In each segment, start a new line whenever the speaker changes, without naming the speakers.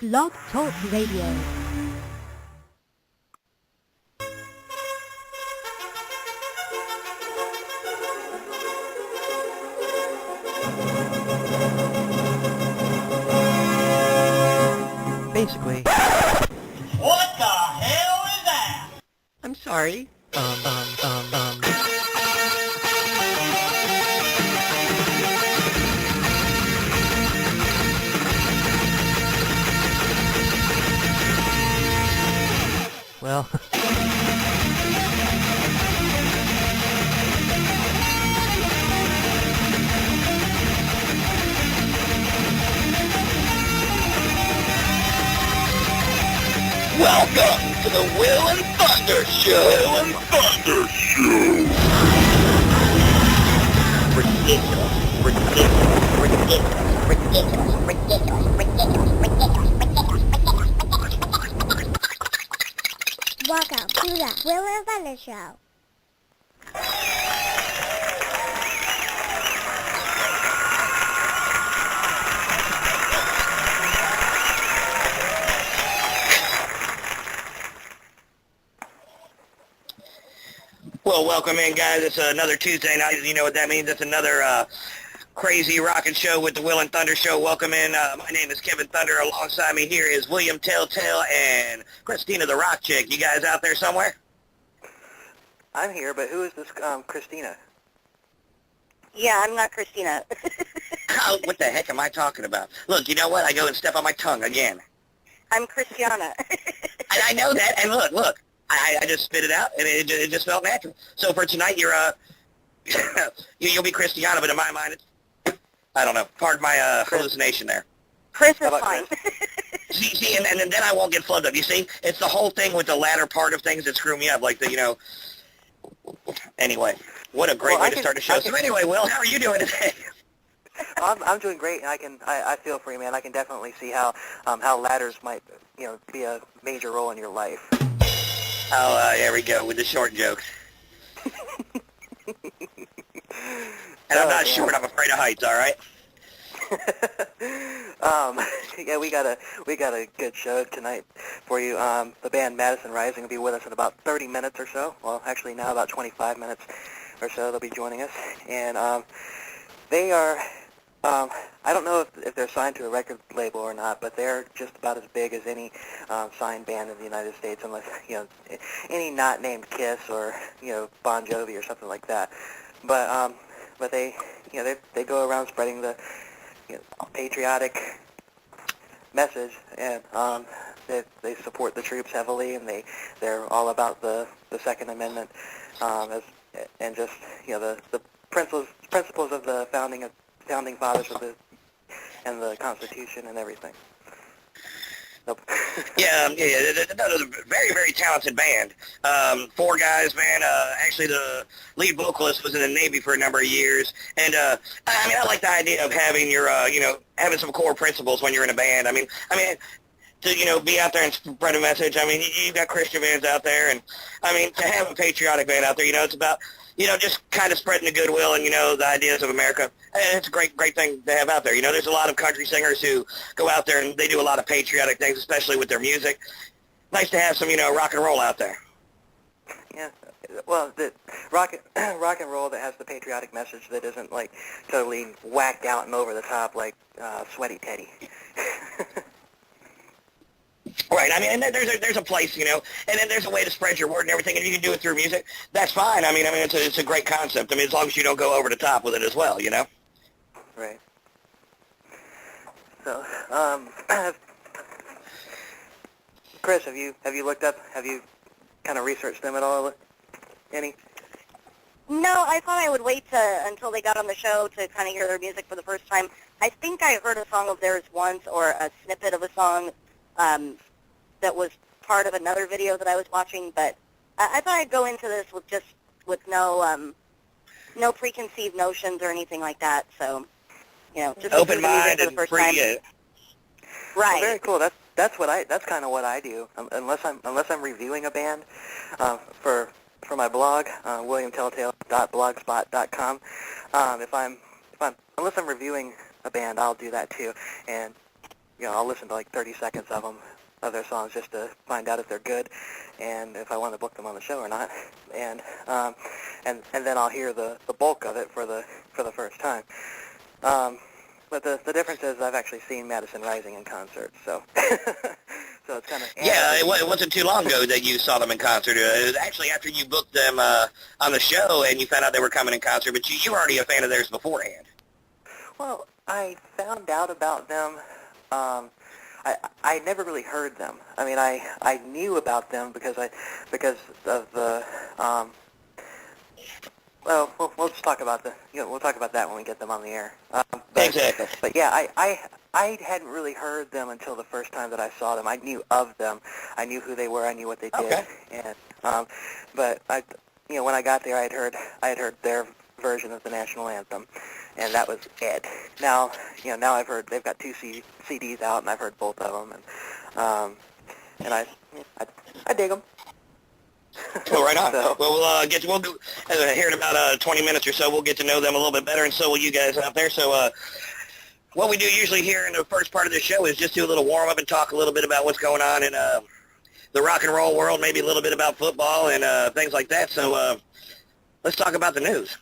Blog Talk Radio.
Basically.
What the hell is that?
I'm sorry. Well.
Welcome to the Will and Thunder Show.
Welcome to the Will and Thunder Show.
Well, welcome in, guys. It's another Tuesday night. You know what that means. It's another crazy rockin' show with the Will and Thunder Show. Welcome in. My name is Cliven Thunder. Alongside me here is William Telltale and Christina the Rock Chick. You guys out there somewhere?
I'm here, but who is this Christina?
Yeah, I'm not Christina.
Oh, what the heck am I talking about? Look, you know what? I go and step on my tongue again.
I'm Christiana.
I know that, and look. I just spit it out, and it just felt natural. So for tonight, you're you'll be Christiana, but in my mind, it's, I don't know. Pardon my hallucination there.
Chris is fine.
See, and then I won't get flubbed up. You see, it's the whole thing with the latter part of things that screw me up, like the Anyway, what a great way to start a show. So anyway, Will, how are you doing today?
I'm doing great, and I feel for you, man. I can definitely see how ladders might be a major role in your life.
Oh, there we go with the short jokes. And I'm not short. I'm afraid of heights. All right.
Yeah, we got a good show tonight for you. The band Madison Rising will be with us in about 30 minutes or so. Well, actually now about 25 minutes or so they'll be joining us, and they are. I don't know if they're signed to a record label or not, but they're just about as big as any signed band in the United States, unless any not named Kiss or Bon Jovi or something like that. But they they go around spreading the patriotic message, and they support the troops heavily, and they're all about the Second Amendment, and just the principles of the founding fathers and the Constitution and everything. Nope.
Yeah, they're a very, very talented band. 4 guys, man. Actually, the lead vocalist was in the Navy for a number of years, and I like the idea of having your, having some core principles when you're in a band. I mean, to be out there and spread a message. I mean, you've got Christian bands out there, and to have a patriotic band out there, it's about just kind of spreading the goodwill and, the ideas of America. And it's a great thing to have out there. There's a lot of country singers who go out there and they do a lot of patriotic things, especially with their music. Nice to have some, rock and roll out there.
Yeah. Well, the rock and roll that has the patriotic message that isn't, like, totally whacked out and over the top like Sweaty Teddy.
Right. And there's a place, and then there's a way to spread your word and everything, and you can do it through music. That's fine. It's a great concept. As long as you don't go over the top with it as well,
Right. So, Chris, have you kind of researched them at all? Any?
No, I thought I would wait until they got on the show to kind of hear their music for the first time. I think I heard a song of theirs once, or a snippet of a song that was part of another video that I was watching, but I thought I'd go into this with no preconceived notions or anything like that. So, just
open mind
for the
and
first
free.
time. Right.
Well, very cool. That's kind of what I do. Unless I'm reviewing a band for my blog, williamtelltale.blogspot.com. Unless I'm reviewing a band, I'll do that too. And I'll listen to like 30 seconds of them, of their songs, just to find out if they're good, and if I want to book them on the show or not, and then I'll hear the bulk of it for the first time. But the difference is I've actually seen Madison Rising in concert, so so it's kind of
it wasn't too long ago that you saw them in concert. It was actually after you booked them on the show and you found out they were coming in concert, but you were already a fan of theirs beforehand.
Well, I found out about them. I never really heard them. I mean, I knew about them because of the well, we'll just talk about we'll talk about that when we get them on the air.
Exactly.
But yeah, I hadn't really heard them until the first time that I saw them. I knew of them. I knew who they were. I knew what they did.
Okay.
And but when I got there, I had heard their version of the national anthem, and that was it. Now I've heard they've got 2 CDs out, and I've heard both of them, and I dig them.
Well, right on.
So,
well, we'll go, here in about 20 minutes or so, we'll get to know them a little bit better, and so will you guys out there. So what we do usually here in the first part of the show is just do a little warm-up and talk a little bit about what's going on in the rock and roll world, maybe a little bit about football and things like that. So let's talk about the news.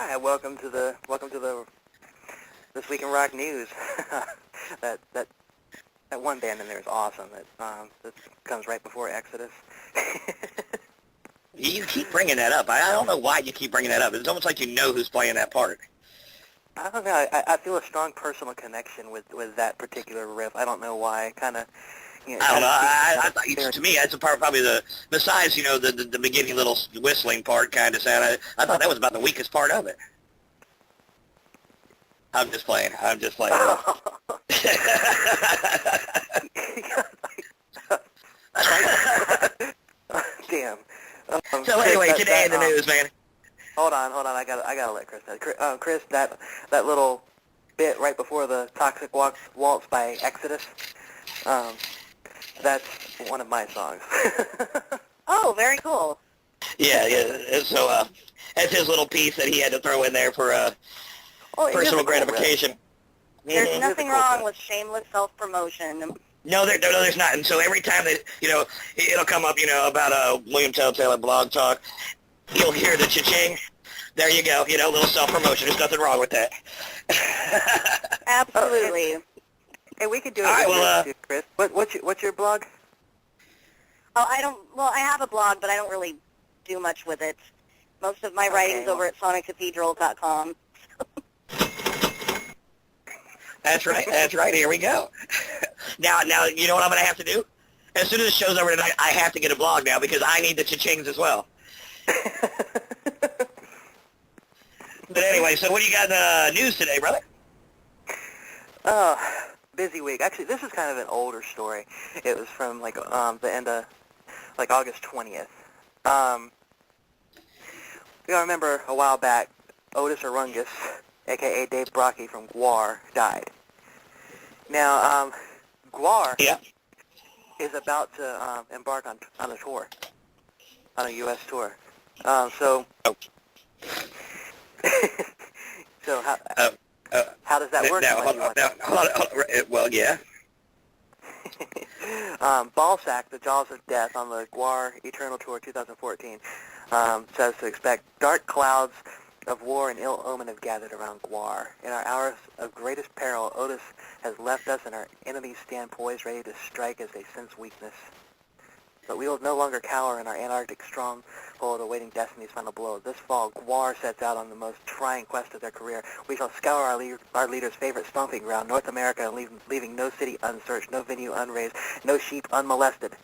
Hi, welcome to the This Week in Rock News. that one band in there is awesome. That comes right before Exodus.
You keep bringing that up. I don't know why you keep bringing that up. It's almost like you know who's playing that part.
I don't know. I feel a strong personal connection with that particular riff. I don't know why. Kind of.
I don't know. I thought, to me, that's probably besides, the beginning little whistling part kind of sound, I thought that was about the weakest part of it. I'm just playing.
Damn.
So anyway, today in the news, man.
Hold on. I gotta let Chris know. Chris, that little bit right before the Toxic Waltz by Exodus, that's one of my songs.
Oh, very cool.
Yeah. So that's his little piece that he had to throw in there for personal gratification.
There's nothing wrong with shameless self-promotion.
No, there's not. And so every time that, it'll come up, about William Telltale at Blog Talk, you'll hear the cha-ching. There you go, little self-promotion. There's nothing wrong with that.
Absolutely.
Hey, we could do it
All right,
with
well,
you, Chris. What's your blog?
Oh, I have a blog, but I don't really do much with it. Most of my writing's over at soniccathedral.com.
That's right. Here we go. Now, you know what I'm going to have to do? As soon as the show's over tonight, I have to get a blog now because I need the cha-chings as well. But anyway, so what do you got in the news today, brother?
Oh, busy week. Actually, this is kind of an older story. It was from the end of August 20th. I remember a while back, Otis Arungus, a.k.a. Dave Brocky from GWAR, died. Now, GWAR is about to embark on a tour, on a U.S. tour. So how does that work?
Well, yeah.
Ballsack, The Jaws of Death, on the GWAR Eternal Tour 2014, says to expect dark clouds of war and ill omen have gathered around GWAR. In our hours of greatest peril, Otis has left us, and our enemies stand poised, ready to strike as they sense weakness. But we will no longer cower in our Antarctic stronghold awaiting destiny's final blow. This fall, GWAR sets out on the most trying quest of their career. We shall scour our leader's favorite stomping ground, North America, and leaving no city unsearched, no venue unrazed, no sheep unmolested.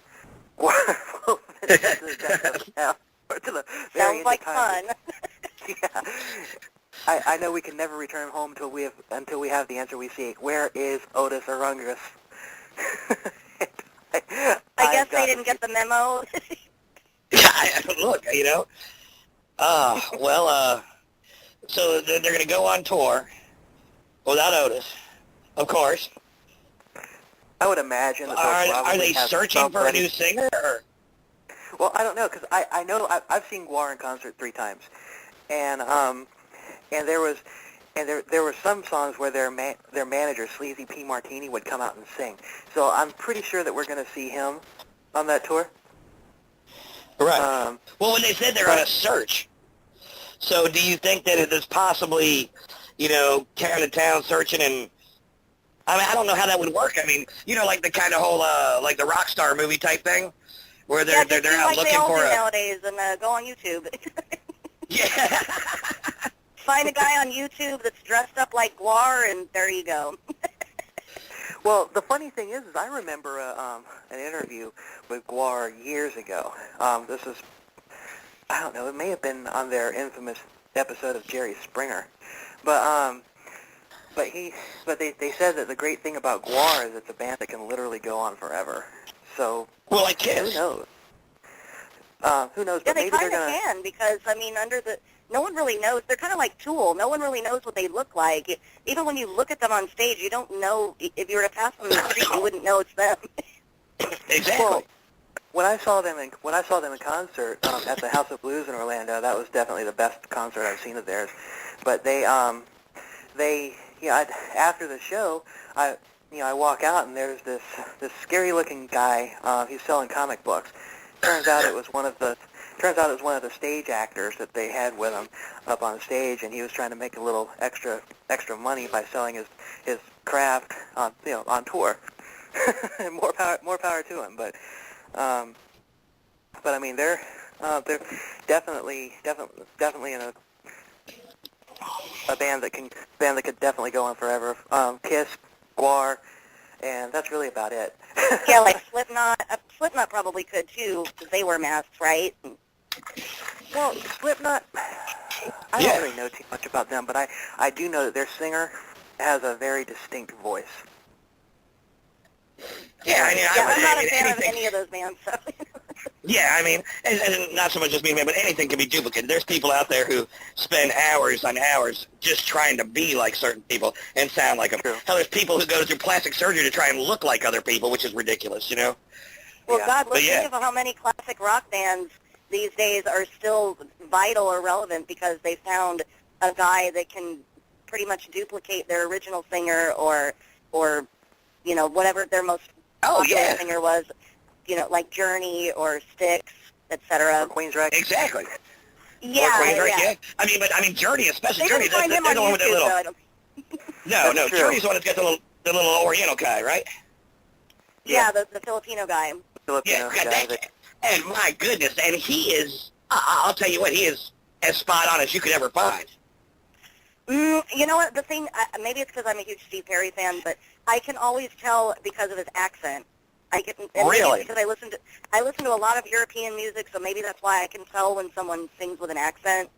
GWAR will finish to the death of town. or to the very
Sounds
end
like
of time.
fun.
Yeah. I know we can never return home until we have the answer we seek. Where is Otis Arungus?
I guess they didn't get the memo.
Yeah, look, so they're going to go on tour without Otis, of course.
I would imagine that they'll
Are
probably
they
have
searching for a
somebody.
new singer? Or?
Well, I don't know, because I know I've seen Guar in concert 3 times, and there were some songs where their manager Sleazy P. Martini would come out and sing. So I'm pretty sure that we're going to see him on that tour.
Right. Well, when they said they're on a search, so do you think that it is possibly, town to town searching and, I mean, I don't know how that would work. I mean, like the kind of whole, like the Rockstar movie type thing, where they're
just do
out
like
looking
they all
for
do
a...
nowadays and go on YouTube.
Yeah.
Find a guy on YouTube that's dressed up like Guar, and there you go.
Well, the funny thing is I remember an interview with Guar years ago. This is, I don't know, it may have been on their infamous episode of Jerry Springer, but they said that the great thing about Guar is it's a band that can literally go on forever. So
Well, like Kiss.
who knows? Who knows?
Yeah,
But
they
maybe they're
kind of
gonna.
can because, I mean, no one really knows. They're kind of like Tool. No one really knows what they look like. Even when you look at them on stage, you don't know. If you were to pass them in the street, you wouldn't know it's them.
Exactly.
Well, when I saw them in concert at the House of Blues in Orlando, that was definitely the best concert I've seen of theirs. But after the show, I walk out and there's this scary looking guy. He's selling comic books. Turns out it was one of the stage actors that they had with him up on stage, and he was trying to make a little extra money by selling his craft on tour. And more power to him. But I mean they're definitely in a band that could definitely go on forever. Kiss, Guar, and that's really about it.
Yeah, like Slipknot. Slipknot probably could too because they wear masks, right?
Well, Slipknot, I don't really know too much about them, but I do know that their singer has a very distinct voice.
Yeah,
I'm not a fan of any of those bands, so.
Yeah, I mean, and not so much just being a man, but anything can be duplicated. There's people out there who spend hours on hours just trying to be like certain people and sound like them.
True.
Hell, there's people who go through plastic surgery to try and look like other people, which is ridiculous,
Well,
Yeah.
God,
But
think of how many classic rock bands these days are still vital or relevant because they found a guy that can pretty much duplicate their original singer or whatever their most popular singer was, like Journey or Styx, etc.
Or Queensrÿche.
Exactly.
Yeah,
Or Queensrÿche,
yeah.
I mean, Journey, especially
They
Journey.
didn't find him
they're
on
the one with that
YouTube,
little.
though, I don't.
No,
That's true.
Journey's the one that's got the little Oriental guy, right?
Yeah, the Filipino guy.
Filipino
Yeah,
guy that,
and my goodness, and he is. I'll tell you what, he is as spot on as you could ever find.
You know what? The thing, maybe it's because I'm a huge Steve Perry fan, but I can always tell because of his accent. And maybe
Really?
it's because I listen to a lot of European music, so maybe that's why I can tell when someone sings with an accent.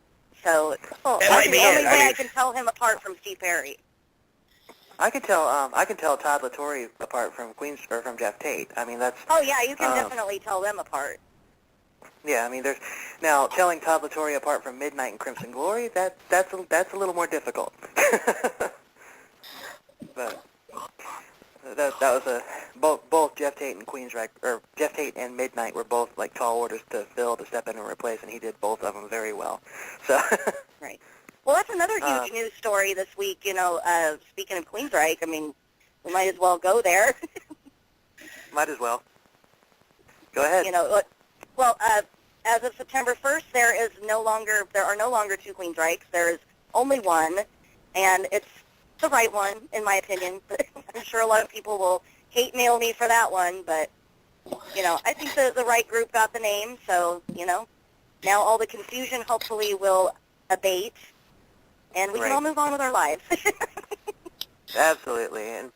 So
That
that's
might
the
be
only
it.
way
I mean-
I can tell him apart from Steve Perry.
I can tell Todd La Torre apart from from Jeff Tate. I mean that's
Oh yeah, you can definitely tell them apart.
yeah. I mean there's now telling Todd La Torre apart from Midnight and Crimson Glory. That's a little more difficult. But that was both Jeff Tate and Queensrÿche, or Jeff Tate and Midnight were both like tall orders to fill to step in and replace, and he did both of them very well. So
Right. Well, that's another huge news story this week. Speaking of Queensrÿche, I mean, we might as well go there.
might as well go ahead.
Well, as of September 1st, there are no longer two Queensrÿches. There is only one, and it's the right one, in my opinion. I'm sure a lot of people will hate mail me for that one, but, I think the right group got the name, so, now all the confusion hopefully will abate, and we can all move on with our lives.
Absolutely, and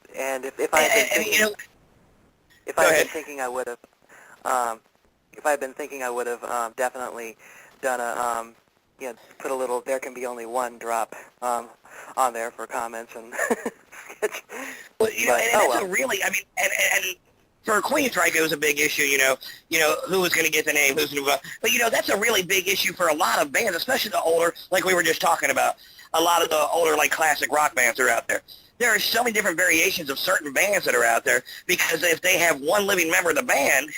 if I had been thinking, if I had been thinking I would have, definitely done a, put a little "there can be only one" drop on there for comments and.
Well, that's a really, I mean, and for Queensryche, it was a big issue, who was going to get the name, who's going to, but, that's a really big issue for a lot of bands, especially the older, like we were just talking about, a lot of the older, like, classic rock bands that are out there. There are so many different variations of certain bands that are out there, because if they have one living member of the band,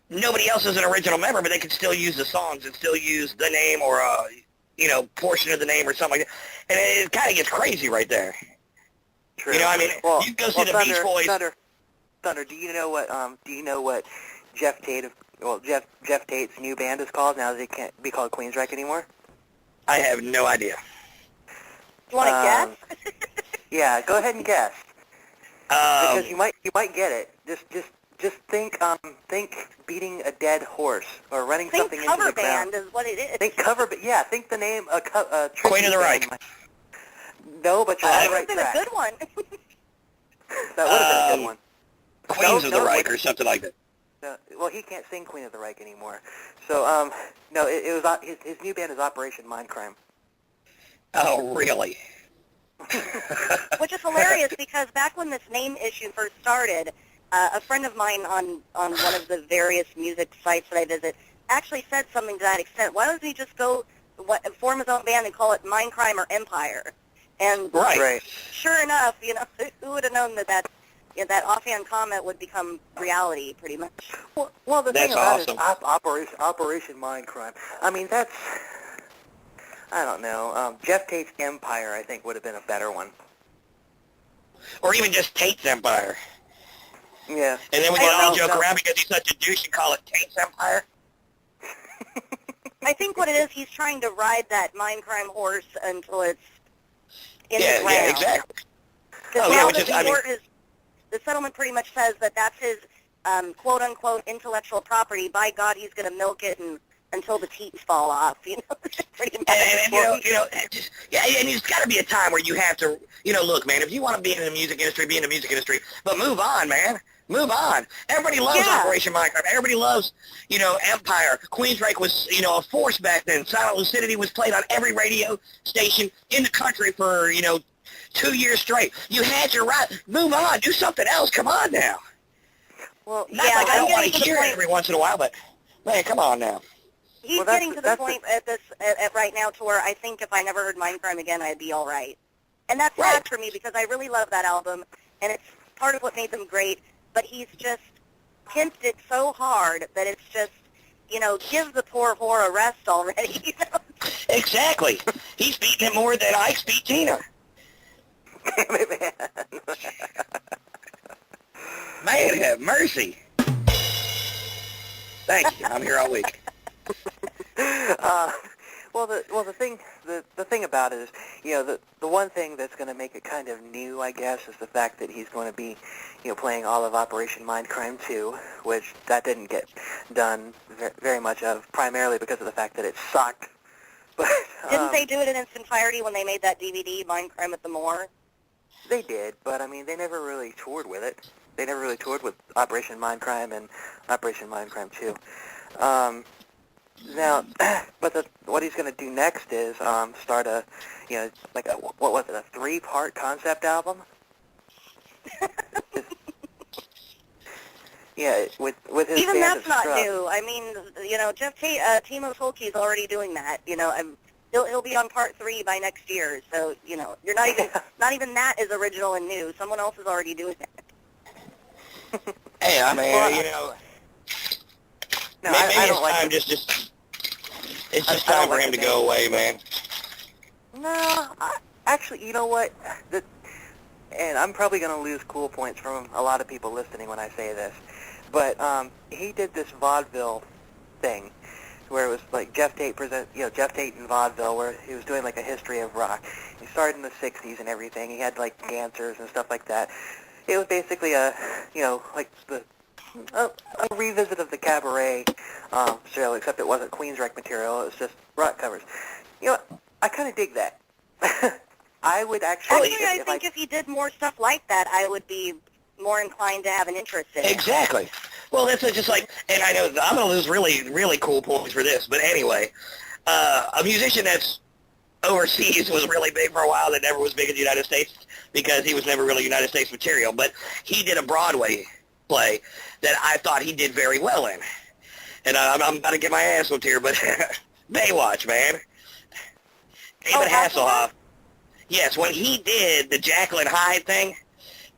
nobody else is an original member, but they can still use the songs and still use the name or portion of the name or something like that. And it kind of gets crazy right there.
True.
I mean,
well,
you go see the Beach Boys.
Thunder, do you know what Jeff Tate's new band is called now that it can't be called Queensryche anymore?
I have no idea.
You want to guess?
Yeah, go ahead and guess. Because you might get it. Just think beating a dead horse or running something into the ground.
Think cover band is what it is.
Think think the name
Queen of the Reich.
No, but you're on the right track.
That would have been a good one.
That would have been a good one.
Queens of the Reich or something like that.
Well, he can't sing Queen of the Reich anymore. So, no, it was his new band is Operation Mindcrime.
Oh, really?
Which is hilarious because back when this name issue first started, a friend of mine on one of the various music sites that I visit actually said something to that extent. Why doesn't he just form his own band and call it Mindcrime or Empire? And
right.
Sure enough, who would have known that offhand comment would become reality, pretty much.
Well, the thing about
awesome.
it is Operation Mindcrime. I mean, I don't know. Jeff Tate's Empire, I think, would have been a better one.
Or even just Tate's Empire.
Yeah.
And then we can all joke around because he's such a douche and call it Tate's Empire.
I think what it is, he's trying to ride that Mindcrime horse until it's in the ground.
Yeah, exactly.
The settlement pretty much says that that's his quote-unquote intellectual property. By God, he's going to milk it until the teats fall off. Pretty much.
And there's got to be a time where you have to, look, man, if you want to be in the music industry, be in the music industry. But move on, man. Move on. Everybody loves Operation Mindcrime. Everybody loves, Empire. Queensryche was, a force back then. Silent Lucidity was played on every radio station in the country for, 2 years straight. You had your right. Move on. Do something else. Come on now.
Well,
I don't want to hear it every once in a while, but, man, come on now.
He's getting to the point at right now to where I think if I never heard Mindcrime again, I'd be all right. And that's sad for me because I really love that album, and it's part of what made them great, but he's just pimped it so hard that it's just, give the poor whore a rest already.
Exactly. He's beating it more than Ike's beat Tina.
Damn it, man.
Man, have mercy. Thank you. I'm here all week.
The thing about it is, the one thing that's going to make it kind of new, I guess, is the fact that he's going to be, playing all of Operation Mindcrime 2, which that didn't get done very much of, primarily because of the fact that it sucked. But
didn't they do it in its entirety when they made that DVD, Mindcrime at the Moor?
They did, but I mean, they never really toured with it. They never really toured with Operation Mindcrime and Operation Mindcrime 2. Now, but what he's going to do next is start a, what was it, a 3-part concept album? Yeah, with his
even
band
that's
of
not
Scrub.
new. I mean, Jeff Tate, Timo Tolkki's already doing that. He'll be on part 3 by next year. So you're not even that is original and new. Someone else is already doing it.
Hey, I mean,
No,
maybe
I
it's
don't like
time it's just time for him to go away, man.
No, actually, you know what? And I'm probably going to lose cool points from a lot of people listening when I say this, but he did this vaudeville thing where it was like Jeff Tate in vaudeville, where he was doing like a history of rock. He started in the 60s and everything. He had like dancers and stuff like that. It was basically a revisit of the cabaret show, except it wasn't Queensryche material. It was just rock covers. I kind of dig that. I would actually...
I think if he did more stuff like that, I would be more inclined to have an interest in it.
Exactly. Well, that's just like, and I know I'm going to lose really, really cool points for this, but anyway, a musician that's overseas was really big for a while that never was big in the United States because he was never really United States material, but he did a Broadway play that I thought he did very well in. And I'm about to get my ass whooped here, but Baywatch, man. David Hasselhoff. Yes, when he did the Jekyll and Hyde thing,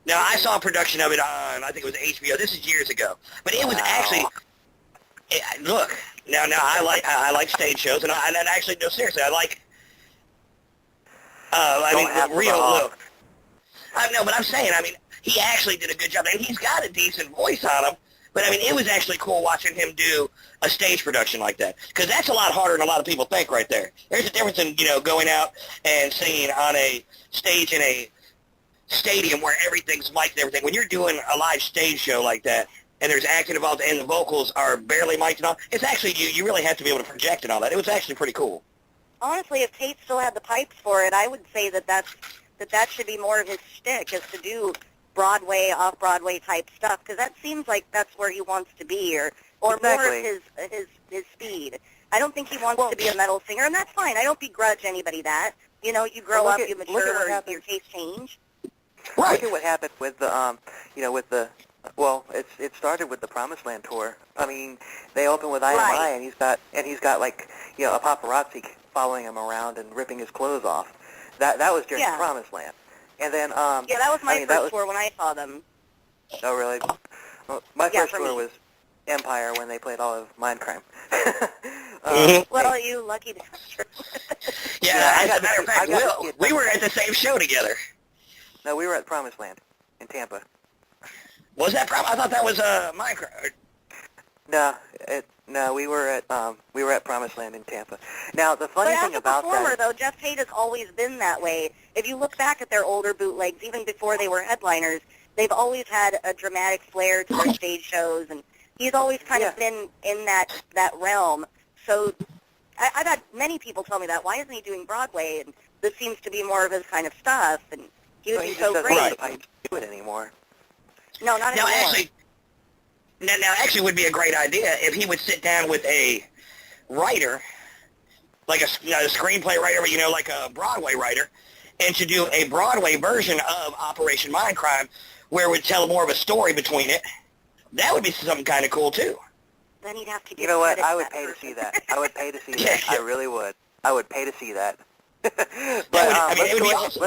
now I saw a production of it on, I think it was HBO. This is years ago. But it was actually, look, now I like stage shows, and actually, no, seriously, I like, look. I know, but I'm saying, he actually did a good job, and he's got a decent voice on him. But, it was actually cool watching him do a stage production like that. Because that's a lot harder than a lot of people think right there. There's a difference in, going out and singing on a stage in a stadium where everything's mic'd and everything. When you're doing a live stage show like that, and there's acting involved and the vocals are barely mic'd and all, it's actually, you really have to be able to project and all that. It was actually pretty cool.
Honestly, if Tate still had the pipes for it, I would say that should be more of his shtick, is to do Broadway, off-Broadway type stuff, because that seems like that's where he wants to be, or
exactly.
more of his speed. I don't think he wants to be a metal singer, and that's fine. I don't begrudge anybody that. You grow up, you mature, your tastes change.
Right. Look at what happened with the, it started with the Promised Land tour. They opened with IMI, right. and he's got like, a paparazzi following him around and ripping his clothes off. That was during the Promised Land. And then,
that was my first tour when I saw them.
Oh, really? Well, my first tour was Empire when they played all of Mindcrime.
Well, you lucky bastard.
As a matter of fact, we were at the same show together.
No, we were at Promised Land in Tampa.
Was that I thought that was Mindcrime.
No, we were at Promised Land in Tampa. Now, the funny thing about that...
But as a performer, though, Jeff Tate has always been that way. If you look back at their older bootlegs, even before they were headliners, they've always had a dramatic flair to their stage shows, and he's always kind of been in that realm. So I've had many people tell me that. Why isn't he doing Broadway? And this seems to be more of his kind of stuff, and he would be so great.
I don't do it anymore.
No, not anymore.
Now, actually, would be a great idea if he would sit down with a writer, like a screenplay writer, like a Broadway writer, and to do a Broadway version of Operation Mindcrime, where it would tell more of a story between it. That would be something kind of cool too.
Then he'd have to.
You know what? I would pay to see that. I would pay to see that. I really would. I would pay to see that. But
it would be awesome.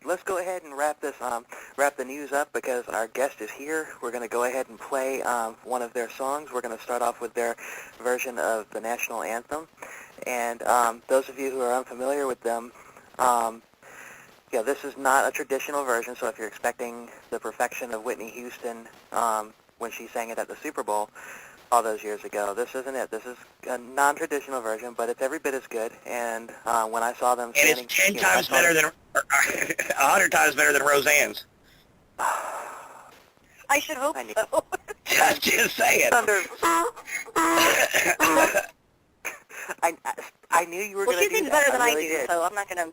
Let's go ahead and wrap the news up, because our guest is here. We're going to go ahead and play one of their songs. We're going to start off with their version of the national anthem. And those of you who are unfamiliar with them, this is not a traditional version. So if you're expecting the perfection of Whitney Houston when she sang it at the Super Bowl all those years ago, this isn't it. This is a non-traditional version, but it's every bit as good. And when I saw them standing...
And it's 10 times better than... 100 times better than Roseanne's.
I should hope so.
I'm just saying.
I knew you were going to do that.
Well, she sings better than I
really
do,
did.
so I'm not going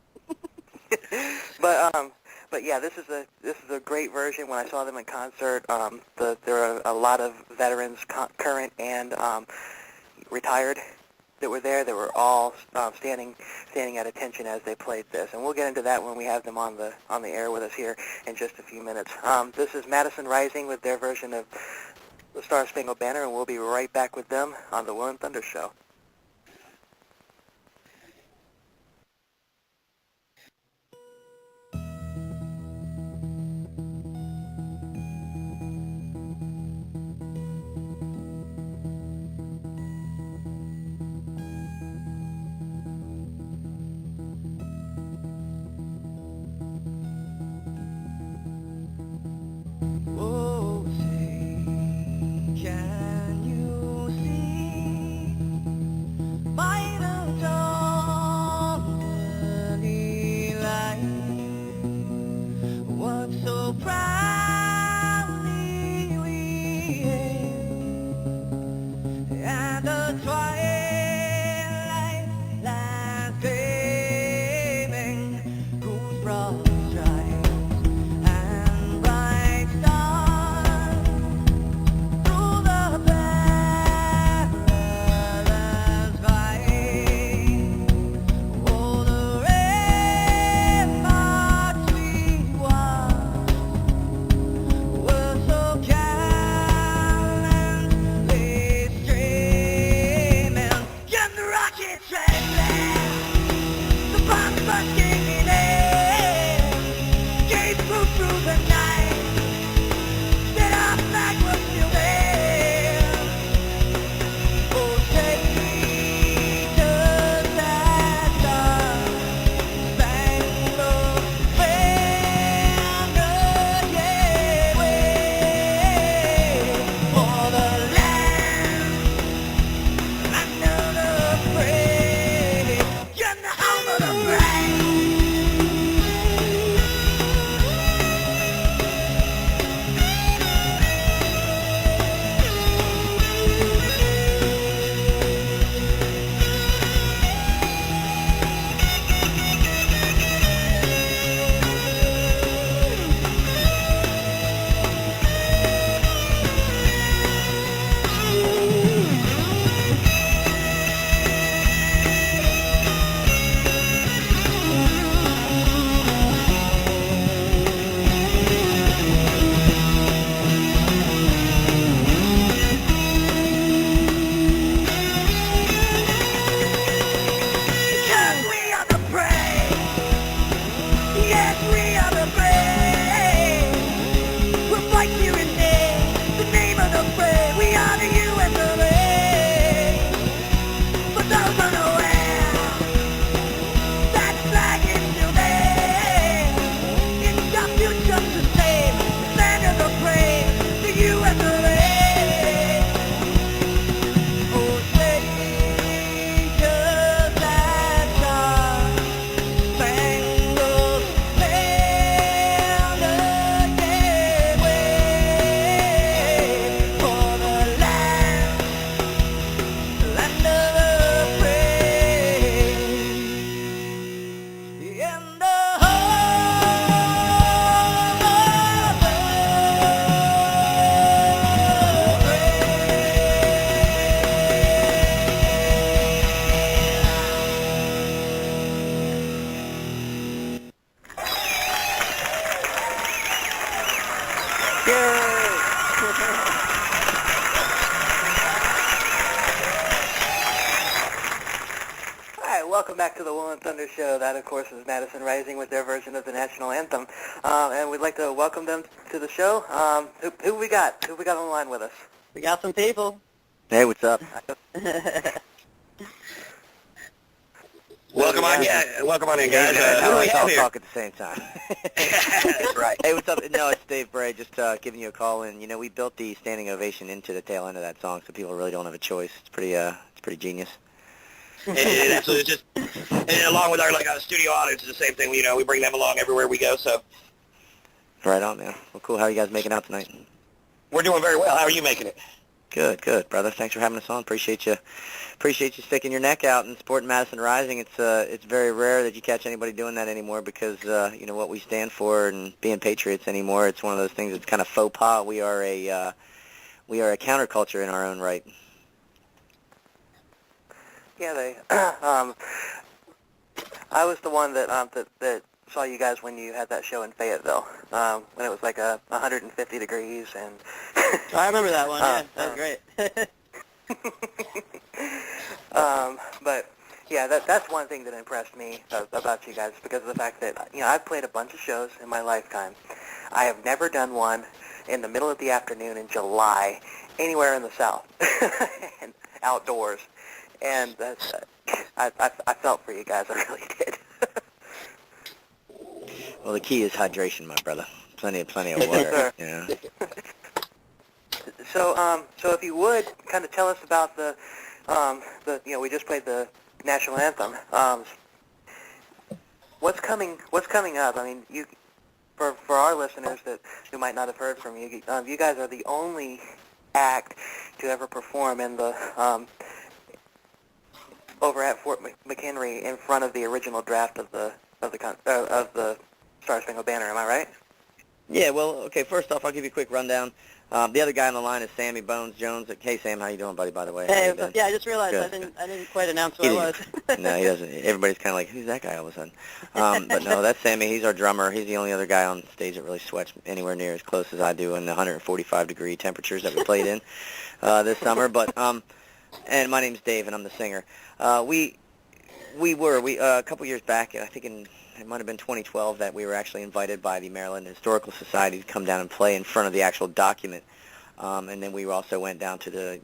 to... But yeah, this is a great version. When I saw them in concert, there are a lot of veterans, current and retired, that were there. They were all standing at attention as they played this, and we'll get into that when we have them on the air with us here in just a few minutes. This is Madison Rising with their version of the Star Spangled Banner, and we'll be right back with them on the Will and Thunder Show.
Oh, say, can you see
Welcome back to the Wool and Thunder Show. That, of course, is Madison Rising with their version of the national anthem. And we'd like to welcome them to the show. Who we got? Who we got on the line with us?
We got some people.
Hey, what's up?
Welcome on, welcome on in, guys.
Now
we
let's
have
all
here?
talk at the same time.
That's right.
Hey, what's up? No, it's Dave Bray, just giving you a call. And, you know, we built the standing ovation into the tail end of that song, so people really don't have a choice. It's pretty genius.
It absolutely just, and along with our studio audience, it's the same thing. You know, we bring them along everywhere we go. So
Right on, man. Well, cool. How are you guys making out tonight?
we're doing very well. How are you making it?
Good, brother. Thanks for having us on. Appreciate you sticking your neck out and supporting Madison Rising. It's very rare that you catch anybody doing that anymore because you know what we stand for and being patriots anymore. It's one of those things that's kind of faux pas. We are a counterculture in our own right.
Yeah, they. I was the one that that saw you guys when you had that show in Fayetteville, when it was like 150 degrees and.
I remember that one. Yeah, that was great.
But yeah, that's one thing that impressed me about you guys because of the fact that I've played a bunch of shows in my lifetime. I have never done one in the middle of the afternoon in July anywhere in the South and outdoors. And that's, I felt for you guys. I really did.
Well, the key is hydration, my brother. Plenty of water. Yeah.
So if you would kind of tell us about the we just played the national anthem. What's coming up? I mean, for our listeners who might not have heard from you, you guys are the only act to ever perform in the over at Fort McHenry in front of the original draft of the Star Spangled Banner. Am I right?
Yeah, well, okay, first off, I'll give you a quick rundown. The other guy on the line is Sammy Bones Jones. Hey, Sam, how you doing, buddy, by the way?
Hey, yeah, I just realized I didn't quite announce who I was.
No, he doesn't. Everybody's kind of like, who's that guy all of a sudden? But no, that's Sammy. He's our drummer. He's the only other guy on stage that really sweats anywhere near as close as I do in the 145-degree temperatures that we played in this summer. But and my name's Dave, and I'm the singer. We were. A couple years back, I think it might have been 2012, that we were actually invited by the Maryland Historical Society to come down and play in front of the actual document. And then we also went down to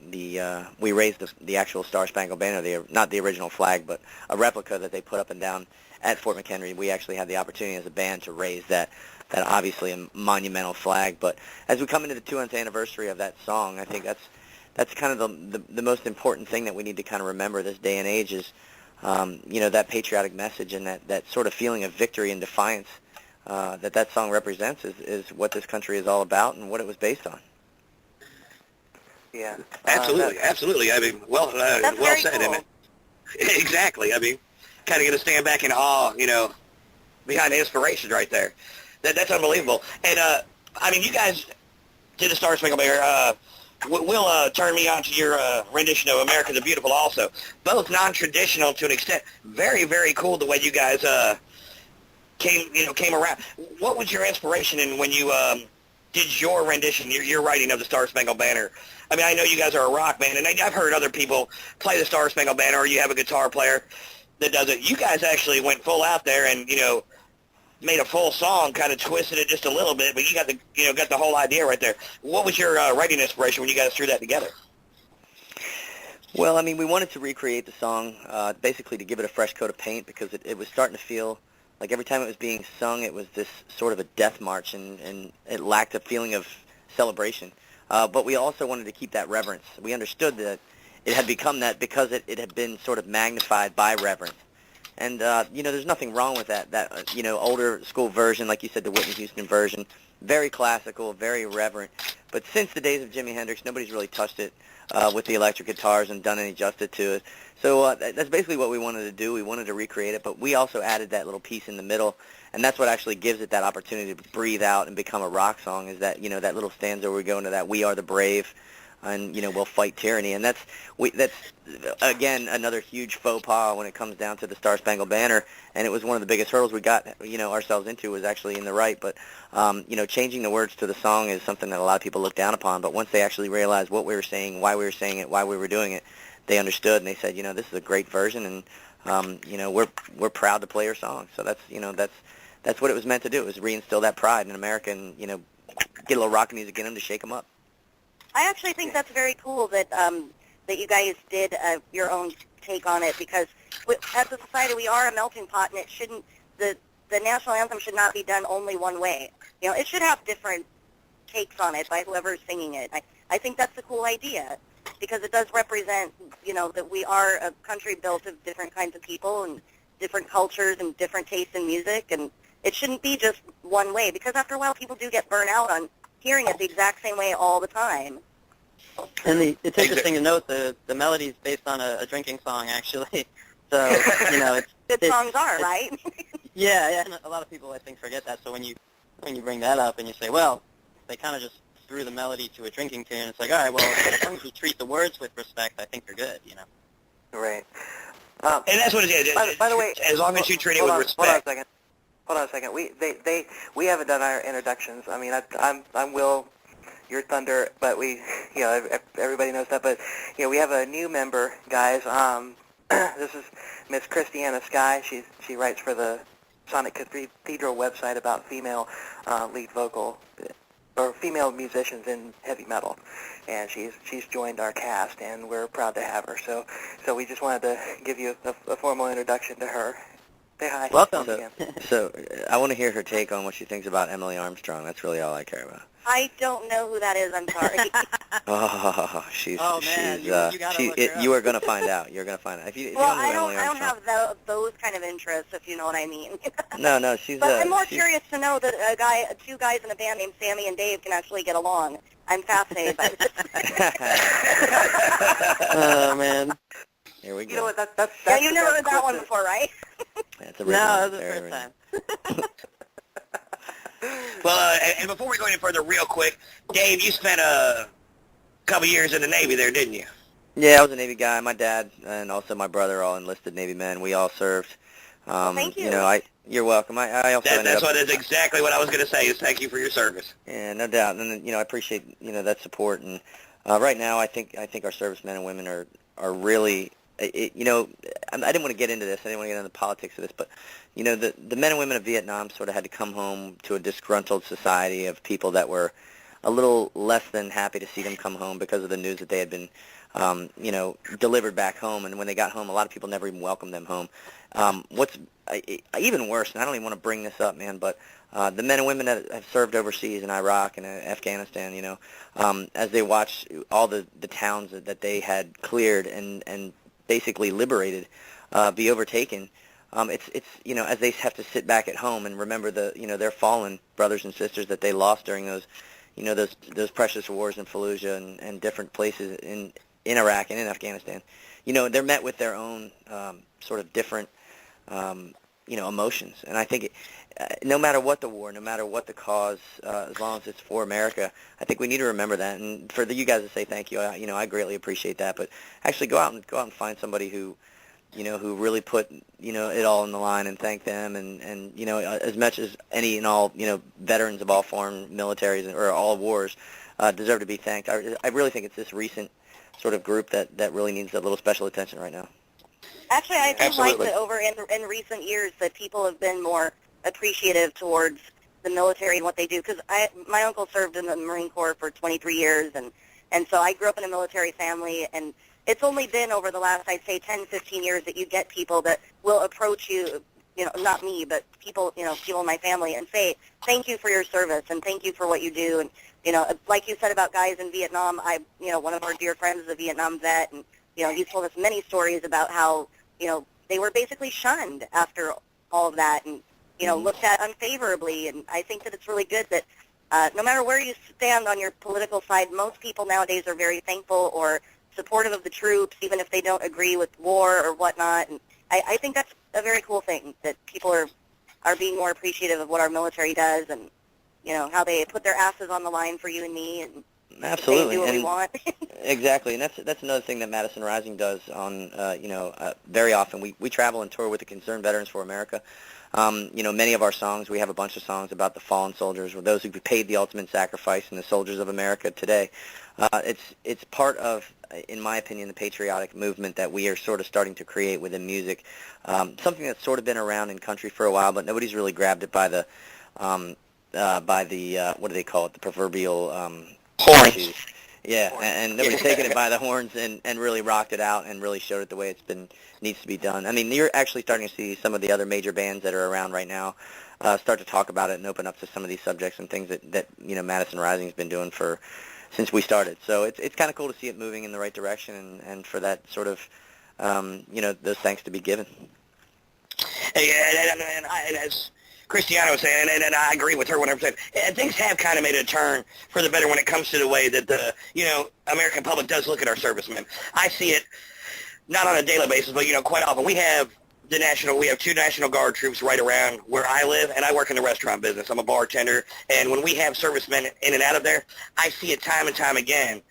we raised the actual Star Spangled Banner, not the original flag, but a replica that they put up and down at Fort McHenry. We actually had the opportunity as a band to raise that obviously a monumental flag. But as we come into the 200th anniversary of that song, I think that's kind of the most important thing that we need to kind of remember this day and age is, that patriotic message and that sort of feeling of victory and defiance that song represents is what this country is all about and what it was based on.
Yeah.
Absolutely. I mean, well said.
Cool.
I mean, exactly. I mean, kind of going to stand back in awe, behind the inspiration right there. That's unbelievable. And, I mean, you guys did the Star Spangled Banner. We'll turn me on to your rendition of America the Beautiful also. Both non-traditional to an extent. Very, very cool the way you guys came around. What was your inspiration in when you did your rendition, your writing of the Star Spangled Banner? I mean, I know you guys are a rock band, and I've heard other people play the Star Spangled Banner, or you have a guitar player that does it. You guys actually went full out there and, made a full song, kind of twisted it just a little bit, but you got the whole idea right there. What was your writing inspiration when you guys threw that together?
Well, I mean, we wanted to recreate the song, basically to give it a fresh coat of paint, because it was starting to feel like every time it was being sung, it was this sort of a death march, and it lacked a feeling of celebration. But we also wanted to keep that reverence. We understood that it had become that because it had been sort of magnified by reverence. And, there's nothing wrong with that older school version, like you said, the Whitney Houston version, very classical, very reverent. But since the days of Jimi Hendrix, nobody's really touched it with the electric guitars and done any justice to it. So that's basically what we wanted to do. We wanted to recreate it, but we also added that little piece in the middle, and that's what actually gives it that opportunity to breathe out and become a rock song, is that, that little stanza where we go into that, we are the brave, and, we'll fight tyranny. And that's again, another huge faux pas when it comes down to the Star Spangled Banner, and it was one of the biggest hurdles we got, ourselves into, was actually in the right. But, changing the words to the song is something that a lot of people look down upon, but once they actually realized what we were saying, why we were saying it, why we were doing it, they understood, and they said, this is a great version, and, we're proud to play your song. So that's what it was meant to do, was reinstill that pride in America and, get a little rock music in them to shake them up.
I actually think that's very cool that that you guys did your own take on it, because as a society we are a melting pot, and it shouldn't the national anthem should not be done only one way. It should have different takes on it by whoever's singing it. I think that's a cool idea, because it does represent that we are a country built of different kinds of people and different cultures and different tastes in music, and it shouldn't be just one way, because after a while people do get burnt out on hearing it the exact same way all the time.
And it's interesting to note the melody's based on a drinking song, actually. So, it's...
Good songs are, right?
Yeah, and a lot of people, I think, forget that. So when you bring that up and you say, well, they kind of just threw the melody to a drinking tune, it's like, all right, well, as long as you treat the words with respect, I think they're good,
Right.
And that's what it is.
By the way,
as long as you treat it with respect.
Hold on a second. We haven't done our introductions. I mean, I'm Will, you're Thunder, but everybody knows that. But we have a new member, guys. This is Miss Christiana Sky. She writes for the Sonic Cathedral website about female lead vocal or female musicians in heavy metal, and she's joined our cast, and we're proud to have her. So we just wanted to give you a formal introduction to her. Say hi.
Welcome.
So I want to hear her take on what she thinks about Emily Armstrong. That's really all I care about.
I don't know who that is. I'm sorry.
She's
man, you gotta look her up.
You are going to find out. You're going to find out. If you don't know Emily
I don't
Armstrong.
have those kind of interests, if you know what I mean.
No, she's.
But I'm more curious to know that two guys in a band named Sammy and Dave can actually get along. I'm fascinated by this.
Oh man.
Here we go.
You know what? That's
yeah, you never heard that one before, right?
That's a
No, that was the first time.
Well, and before we go any further, real quick, Dave, you spent a couple years in the Navy there, didn't you?
Yeah, I was a Navy guy. My dad and also my brother, all enlisted Navy men. We all served.
Thank you.
You're welcome. I also
That's exactly what I was going to say, is thank you for your service.
Yeah, no doubt. And I appreciate that support. And right now, I think our servicemen and women are really you know, I didn't want to get into this. I didn't want to get into the politics of this, but you know, the men and women of Vietnam sort of had to come home to a disgruntled society of people that were a little less than happy to see them come home because of the news that they had been, you know, delivered back home. And when they got home, a lot of people never even welcomed them home. What's even worse, and I don't even want to bring this up, man, but the men and women that have served overseas in Iraq and Afghanistan, you know, as they watch all the towns that they had cleared and basically liberated be overtaken, it's you know, as they have to sit back at home and remember their fallen brothers and sisters that they lost during those, you know, those precious wars in Fallujah and different places in Iraq and in Afghanistan. You know, they're met with their own sort of different you know, emotions. And I think no matter what the war, no matter what the cause, as long as it's for America, I think we need to remember that. And for you guys to say thank you, you know, I greatly appreciate that. But actually go out and find somebody who, you know, who really put, you know, it all on the line and thank them. And you know, as much as any and all, you know, veterans of all foreign militaries or all wars deserve to be thanked, I really think it's this recent sort of group that really needs a little special attention right now.
Actually, I do
Absolutely.
like that over in recent years that people have been more appreciative towards the military and what they do. Because my uncle served in the Marine Corps for 23 years, and so I grew up in a military family, and it's only been over the last, I'd say, 10, 15 years that you get people that will approach you, you know, not me, but people, you know, people in my family, and say, thank you for your service, and thank you for what you do. And, you know, like you said about guys in Vietnam, you know, one of our dear friends is a Vietnam vet, and, you know, he's told us many stories about how, you know, they were basically shunned after all of that and, you know, looked at unfavorably. And I think that it's really good that no matter where you stand on your political side, most people nowadays are very thankful or supportive of the troops, even if they don't agree with war or whatnot. And I think that's a very cool thing, that people are being more appreciative of what our military does and, you know, how they put their asses on the line for you and me and
Absolutely.
do what we
And
want.
exactly, and that's another thing that Madison Rising does on, you know, very often. We travel and tour with the Concerned Veterans for America. You know, many of our songs, we have a bunch of songs about the fallen soldiers, or those who paid the ultimate sacrifice, and the soldiers of America today. It's part of, in my opinion, the patriotic movement that we are sort of starting to create within music. Something that's sort of been around in country for a while, but nobody's really grabbed it by the what do they call it, the proverbial
Horns.
Yeah, and nobody's taken it by the horns and really rocked it out and really showed it the way needs to be done. I mean, you're actually starting to see some of the other major bands that are around right now start to talk about it and open up to some of these subjects and things that you know, Madison Rising's been doing since we started. So it's kind of cool to see it moving in the right direction and for that sort of you know, those thanks to be given.
Hey, and as Christiana was saying, and I agree with her 100%. And things have kind of made a turn for the better when it comes to the way that the, you know, American public does look at our servicemen. I see it not on a daily basis, but, you know, quite often. We have two National Guard troops right around where I live, and I work in the restaurant business. I'm a bartender, and when we have servicemen in and out of there, I see it time and time again.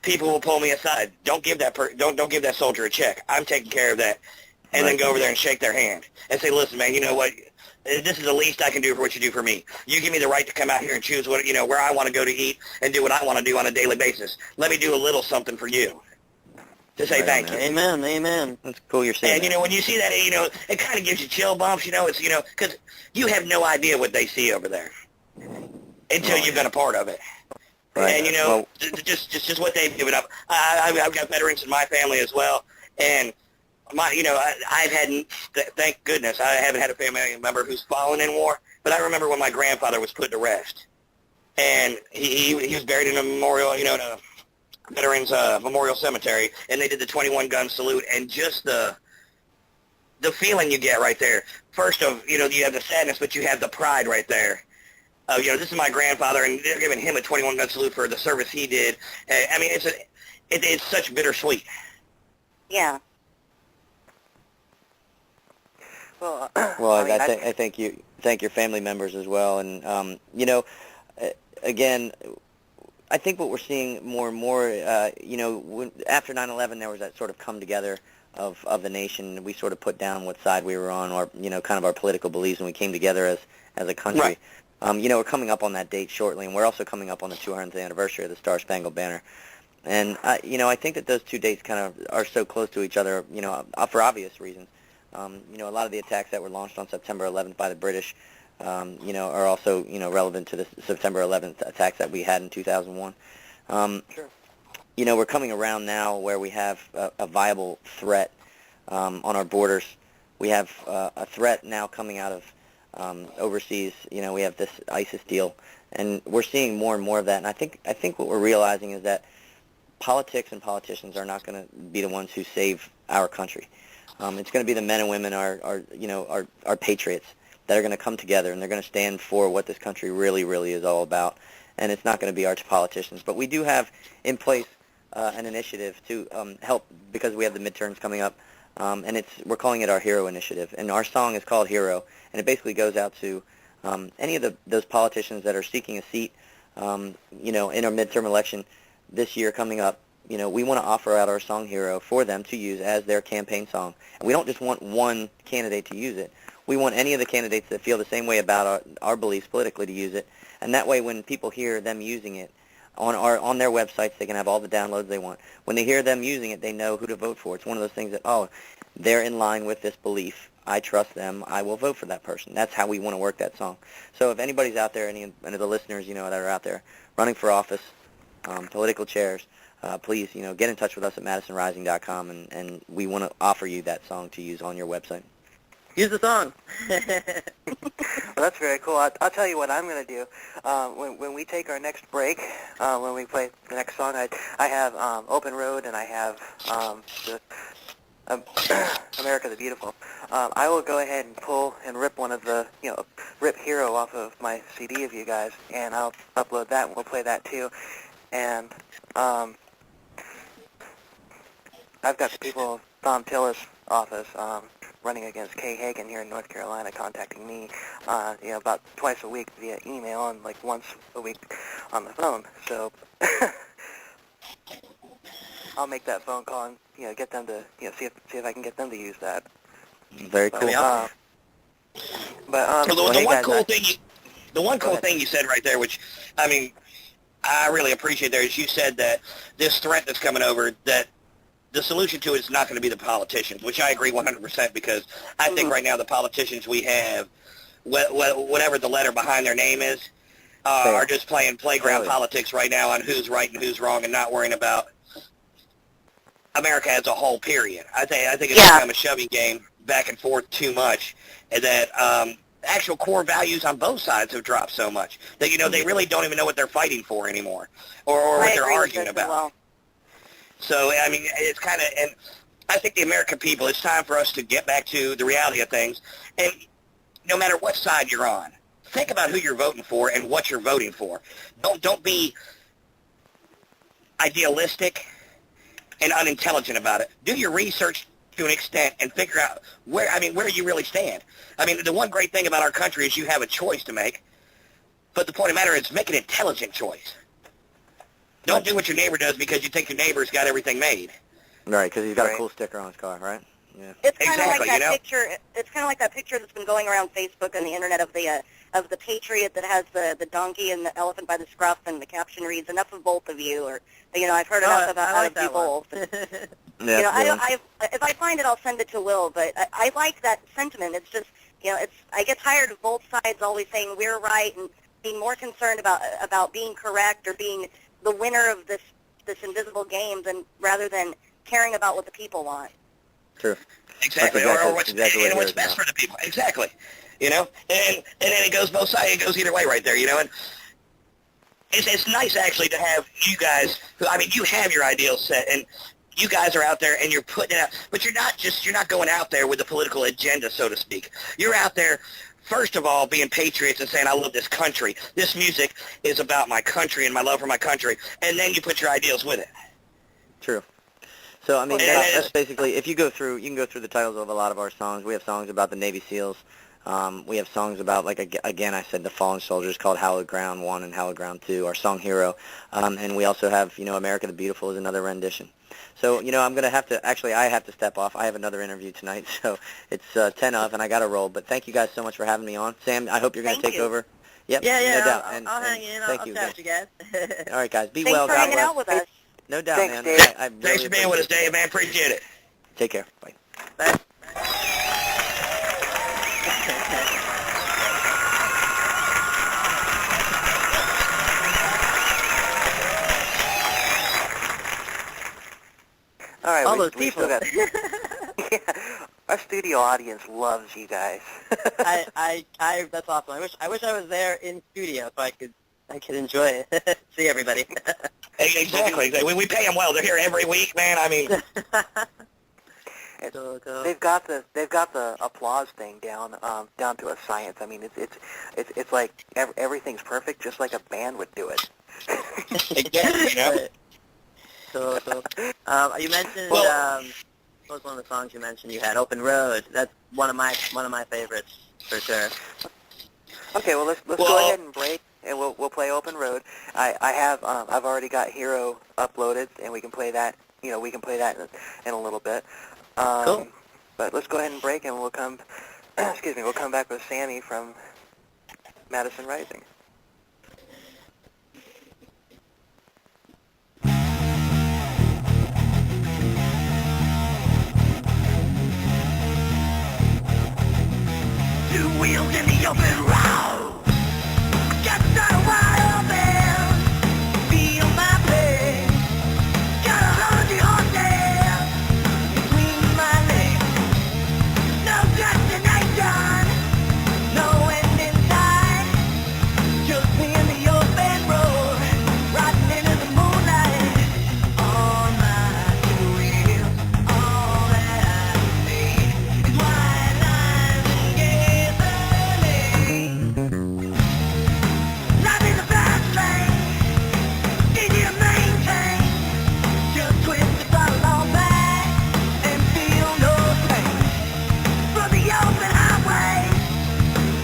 People will pull me aside. Don't give that soldier a check. I'm taking care of that. And then go over there and shake their hand and say, listen, man, you know what? This is the least I can do for what you do for me. You give me the right to come out here and choose what, you know, where I want to go to eat and do what I want to do on a daily basis. Let me do a little something for you to say thank you.
Amen, amen.
That's cool you're saying
And, you know, when you see that, you know, it kind of gives you chill bumps, you know, it's, you know, because you have no idea what they see over there until you've been a part of it.
Right.
And, you know, just what they've given up. I've got veterans in my family as well, and you know, I've had, thank goodness, I haven't had a family member who's fallen in war, but I remember when my grandfather was put to rest, and he was buried in a memorial, you know, in a Veterans Memorial Cemetery, and they did the 21-gun salute, and just the feeling you get right there. First of, you know, you have the sadness, but you have the pride right there. You know, this is my grandfather, and they're giving him a 21-gun salute for the service he did. I mean, it's such bittersweet.
Yeah.
Well,
I think you thank your family members as well, and you know, again, I think what we're seeing more and more, you know, after 9/11, there was that sort of come together of the nation. We sort of put down what side we were on, or you know, kind of our political beliefs, and we came together as a country. Right. You know, we're coming up on that date shortly, and we're also coming up on the 200th anniversary of the Star Spangled Banner. And I think that those two dates kind of are so close to each other, for obvious reasons. A lot of the attacks that were launched on September 11th by the British, are also, relevant to the September 11th attacks that we had in 2001.
Sure.
We're coming around now where we have a viable threat on our borders. We have a threat now coming out of overseas. We have this ISIS deal, and we're seeing more and more of that. And I think what we're realizing is that politics and politicians are not going to be the ones who save our country. It's going to be the men and women, our patriots, that are going to come together, and they're going to stand for what this country really, really is all about. And it's not going to be our politicians. But we do have in place an initiative to help, because we have the midterms coming up, and we're calling it our Hero Initiative. And our song is called Hero, and it basically goes out to any of those politicians that are seeking a seat, in our midterm election this year coming up. We want to offer out our song Hero for them to use as their campaign song. And we don't just want one candidate to use it. We want any of the candidates that feel the same way about our beliefs politically to use it. And that way, when people hear them using it on their websites, they can have all the downloads they want. When they hear them using it, they know who to vote for. It's one of those things that, they're in line with this belief. I trust them. I will vote for that person. That's how we want to work that song. So if anybody's out there, any of the listeners, that are out there running for office, political chairs, please, get in touch with us at MadisonRising.com, and we want to offer you that song to use on your website.
Use the song.
Well, that's very cool. I'll tell you what I'm going to do. When we take our next break, when we play the next song, I have Open Road, and I have America the Beautiful. I will go ahead and pull and rip one of the, rip Hero off of my CD of you guys, and I'll upload that, and we'll play that too. And I've got the people of Tom Tillis' office running against Kay Hagan here in North Carolina contacting me, about twice a week via email and like once a week on the phone. So I'll make that phone call and get them to see if I can get them to use that.
Very cool.
The one cool thing you said right there, which I really appreciate there, is you said that this threat that's coming over, that the solution to it is not going to be the politicians, which I agree 100%, because I think right now the politicians we have, whatever the letter behind their name is, are just playing playground politics right now on who's right and who's wrong, and not worrying about America as a whole, period. I think it's become a shoving game back and forth too much, and that actual core values on both sides have dropped so much that, they really don't even know what they're fighting for anymore, or what they're arguing about.
Well.
So, it's kind of, and I think the American people, it's time for us to get back to the reality of things. And no matter what side you're on, think about who you're voting for and what you're voting for. Don't be idealistic and unintelligent about it. Do your research to an extent and figure out where you really stand. The one great thing about our country is you have a choice to make, but the point of the matter is make an intelligent choice. Don't do what your neighbor does because you think your neighbor's got everything made.
Right, because he's got a cool sticker on his car, right? Yeah.
It's kind of like that picture. It's kind of like that picture that's been going around Facebook and the internet of the Patriot that has the donkey and the elephant by the scruff, and the caption reads, "Enough of both of you," or I've heard enough about how to do both. If I find it, I'll send it to Will. But I like that sentiment. It's just I get tired of both sides always saying we're right and being more concerned about being correct or being the winner of this invisible game rather than caring about what the people want.
True.
Exactly. Or what's best for the people. Exactly. And then it goes both sides. It goes either way right there, and it's nice actually to have you guys who, you have your ideals set, and you guys are out there and you're putting it out, but you're not going out there with a political agenda, so to speak. You're out there, first of all, being patriots and saying, I love this country. This music is about my country and my love for my country. And then you put your ideals with it.
True. So, that's basically, if you can go through the titles of a lot of our songs. We have songs about the Navy SEALs. We have songs about, again, I said the fallen soldiers, called Hallowed Ground 1 and Hallowed Ground 2, our song Hero. And we also have, America the Beautiful is another rendition. So, I'm going to have to, actually, I have to step off. I have another interview tonight, so it's 10 of, and I got to roll. But thank you guys so much for having me on. Sam, I hope you're going to take over. Yep,
Yeah,
no doubt.
I'll hang in. I'll chat you guys.
All right, guys, be
Thanks
well.
for hanging out with us.
No doubt,
Thanks,
man.
Dave.
I really
Thanks for being with us,
appreciate
Dave, man. Appreciate it.
it. Take care. Bye.
All right,
All those
we still
people.
got. Yeah, our studio audience loves you guys.
That's awesome. I wish I was there in studio so I could enjoy it. See everybody.
Exactly. We pay them well. They're here every week, man. I mean,
Cool.
They've got the applause thing down to a science. I mean, it's like everything's perfect, just like a band would do it.
exactly, you know?
Cool. You mentioned
Well-
what was one of the songs you mentioned you had? Open Road. That's one of my favorites for sure.
Okay, well let's go ahead and break, and we'll play Open Road. I've already got Hero uploaded, and we can play that. You know, we can play that in a little bit.
Cool.
But let's go ahead and break, and we'll come. Excuse me. We'll come back with Sammy from Madison Rising.
Two wheels in the open road. Got the tire wide open. Feel my pain. Got a hundred horses between my legs. No destination, no end in sight. Just me in the open road, riding into the moonlight. On my two wheels, all that I see is white lines and gasoline. Life is a fast lane, easy to maintain. Just twist the throttle on back and feel no pain. From the open highway,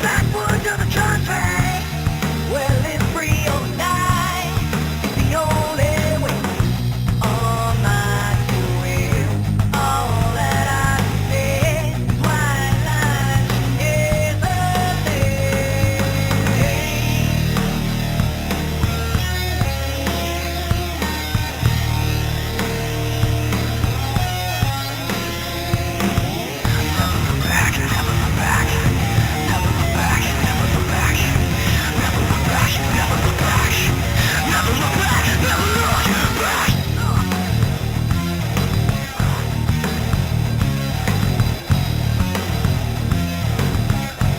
backwoods of the country. Well, it's free or die, it's the only way. On my two wheels, all that I see is white lines and gasoline.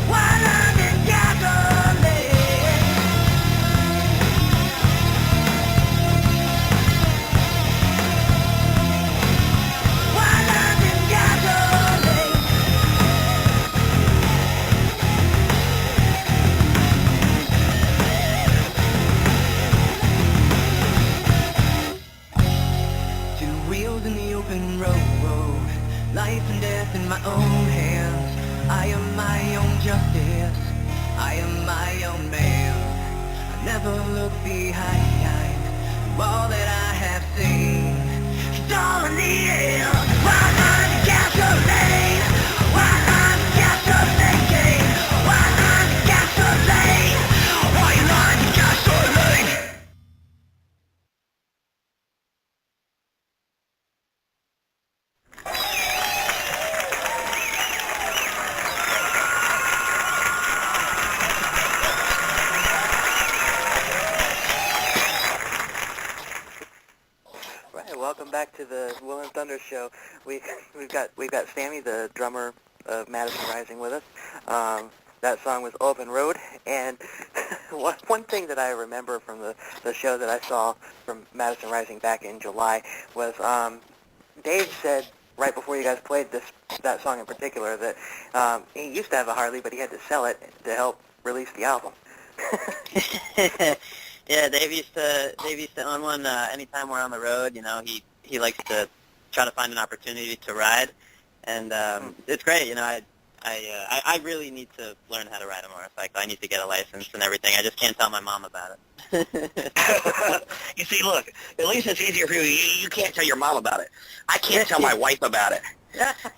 White lines and gasoline. White lines and gasoline. Two wheels in the open road, life and death in my own hands. I am my own justice, I am my own man. I never look behind, all that I have seen is all in the air. White lines and gasoline, white lines and gasoline, white lines and gasoline, white lines and gasoline.
Right, welcome back to the Will and Thunder show. We've got Sammy, the drummer of Madison Rising, with us. That song was Open Road, and one thing that I remember from the show that I saw from Madison Rising back in July was Dave said right before you guys played that song in particular that he used to have a Harley, but he had to sell it to help release the album.
Yeah, Dave used to own one. Anytime we're on the road, you know, he likes to try to find an opportunity to ride, and it's great. You know, I really need to learn how to ride a motorcycle. I need to get a license and everything. I just can't tell my mom about it.
You see, look, at least it's easier for you. You can't tell your mom about it. I can't tell my wife about it.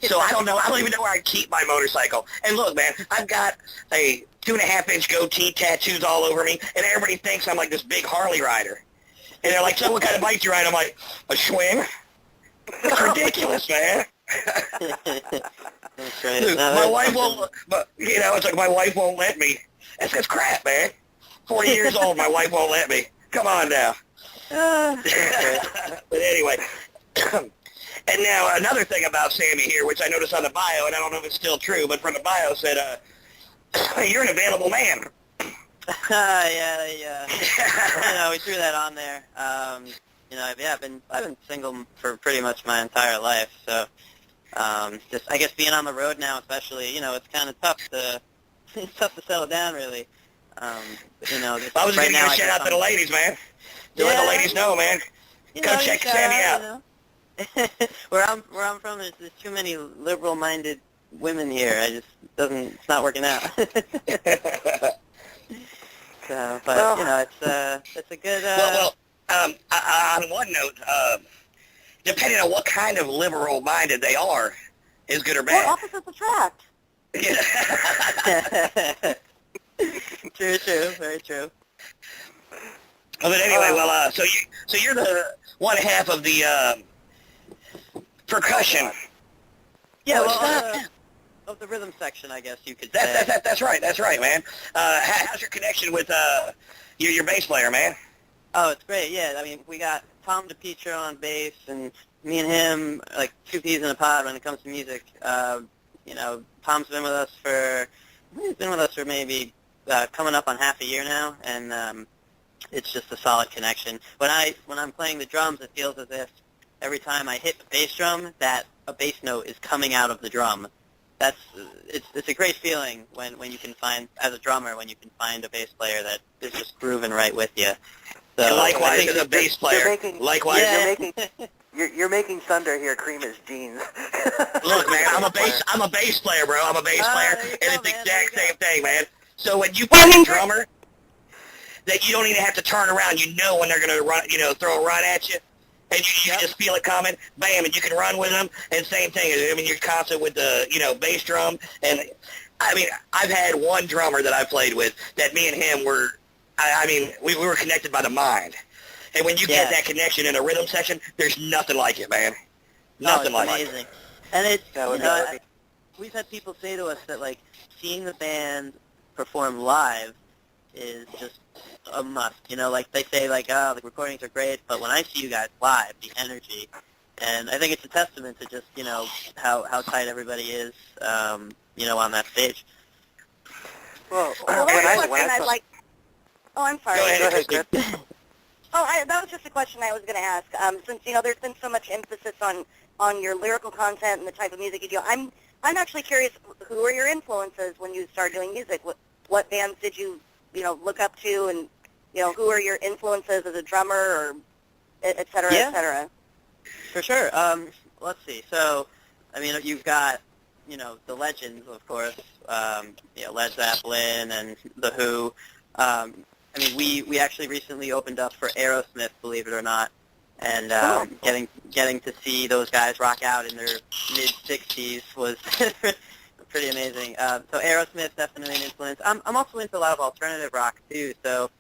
So I don't know. I don't even know where I keep my motorcycle. And look, man, I've got a 2.5-inch goatee tattoos all over me, and everybody thinks I'm like this big Harley rider. And they're like, so what kind of bike do you ride? I'm like, a Schwinn. That's ridiculous, man.
That's great.
Dude,
No,
my wife won't, but, you know, it's like my wife won't let me. That's crap, man. 40 years old, my wife won't let me. Come on now. But anyway, and now another thing about Sammy here, which I noticed on the bio, and I don't know if it's still true, but from the bio said, you're an available man.
Yeah, we threw that on there. I've been single for pretty much my entire life, so just I guess being on the road now, especially, it's kind of tough to settle down, really.
I was
right
going to
now,
give a shout out to the ladies, man. Let the ladies know, man. Come check Sammy out.
Where I'm from, there's too many liberal-minded women here. It's not working out. So, but it's a good.
On one note, depending on what kind of liberal-minded they are, is good or bad.
Well, opposites attract.
True, very true.
But anyway, so you're the one half of the percussion.
Yeah, of the rhythm section, I guess you could say.
That's right, man. How's your connection with your bass player, man?
Oh, it's great. Yeah, I mean, we got Tom DePietro on bass, and me and him like two peas in a pod when it comes to music. Tom's been with us for maybe coming up on half a year now, and it's just a solid connection. When I'm playing the drums, it feels as if every time I hit the bass drum, that a bass note is coming out of the drum. It's a great feeling when you can find, as a drummer, when you can find a bass player that is just grooving right with you. So,
and likewise, as a bass player,
You're making thunder here, cream his jeans.
Look, man, I'm a bass player, bro. I'm a bass player, and it's the exact same thing, man. So when you play a drummer, that you don't even have to turn around. You know when they're going to run, throw a run at you, and you just feel it coming, bam, and you can run with them. And same thing. I mean, you're constant with the, bass drum. And I mean, I've had one drummer that I played with that me and him were, we were connected by the mind. And when you get that connection in a rhythm section, there's nothing like it, man. Nothing like it.
Amazing. And it's, we've had people say to us that, like, seeing the band perform live is just a must. Like they say, like, oh, the recordings are great, but when I see you guys live, the energy, and I think it's a testament to just, how tight everybody is, on that stage.
Well,
Oh, I'm sorry.
Go ahead.
That was just a question I was going to ask. Since there's been so much emphasis on your lyrical content and the type of music you do, I'm actually curious. Who are your influences when you started doing music? What bands did you look up to, and who are your influences as a drummer, or et cetera, et cetera?
For sure. Let's see. So, I mean, you've got the legends, of course. Led Zeppelin and The Who. I mean, we actually recently opened up for Aerosmith, believe it or not, and getting to see those guys rock out in their mid-60s was pretty amazing. So Aerosmith, definitely an influence. I'm also into a lot of alternative rock too. So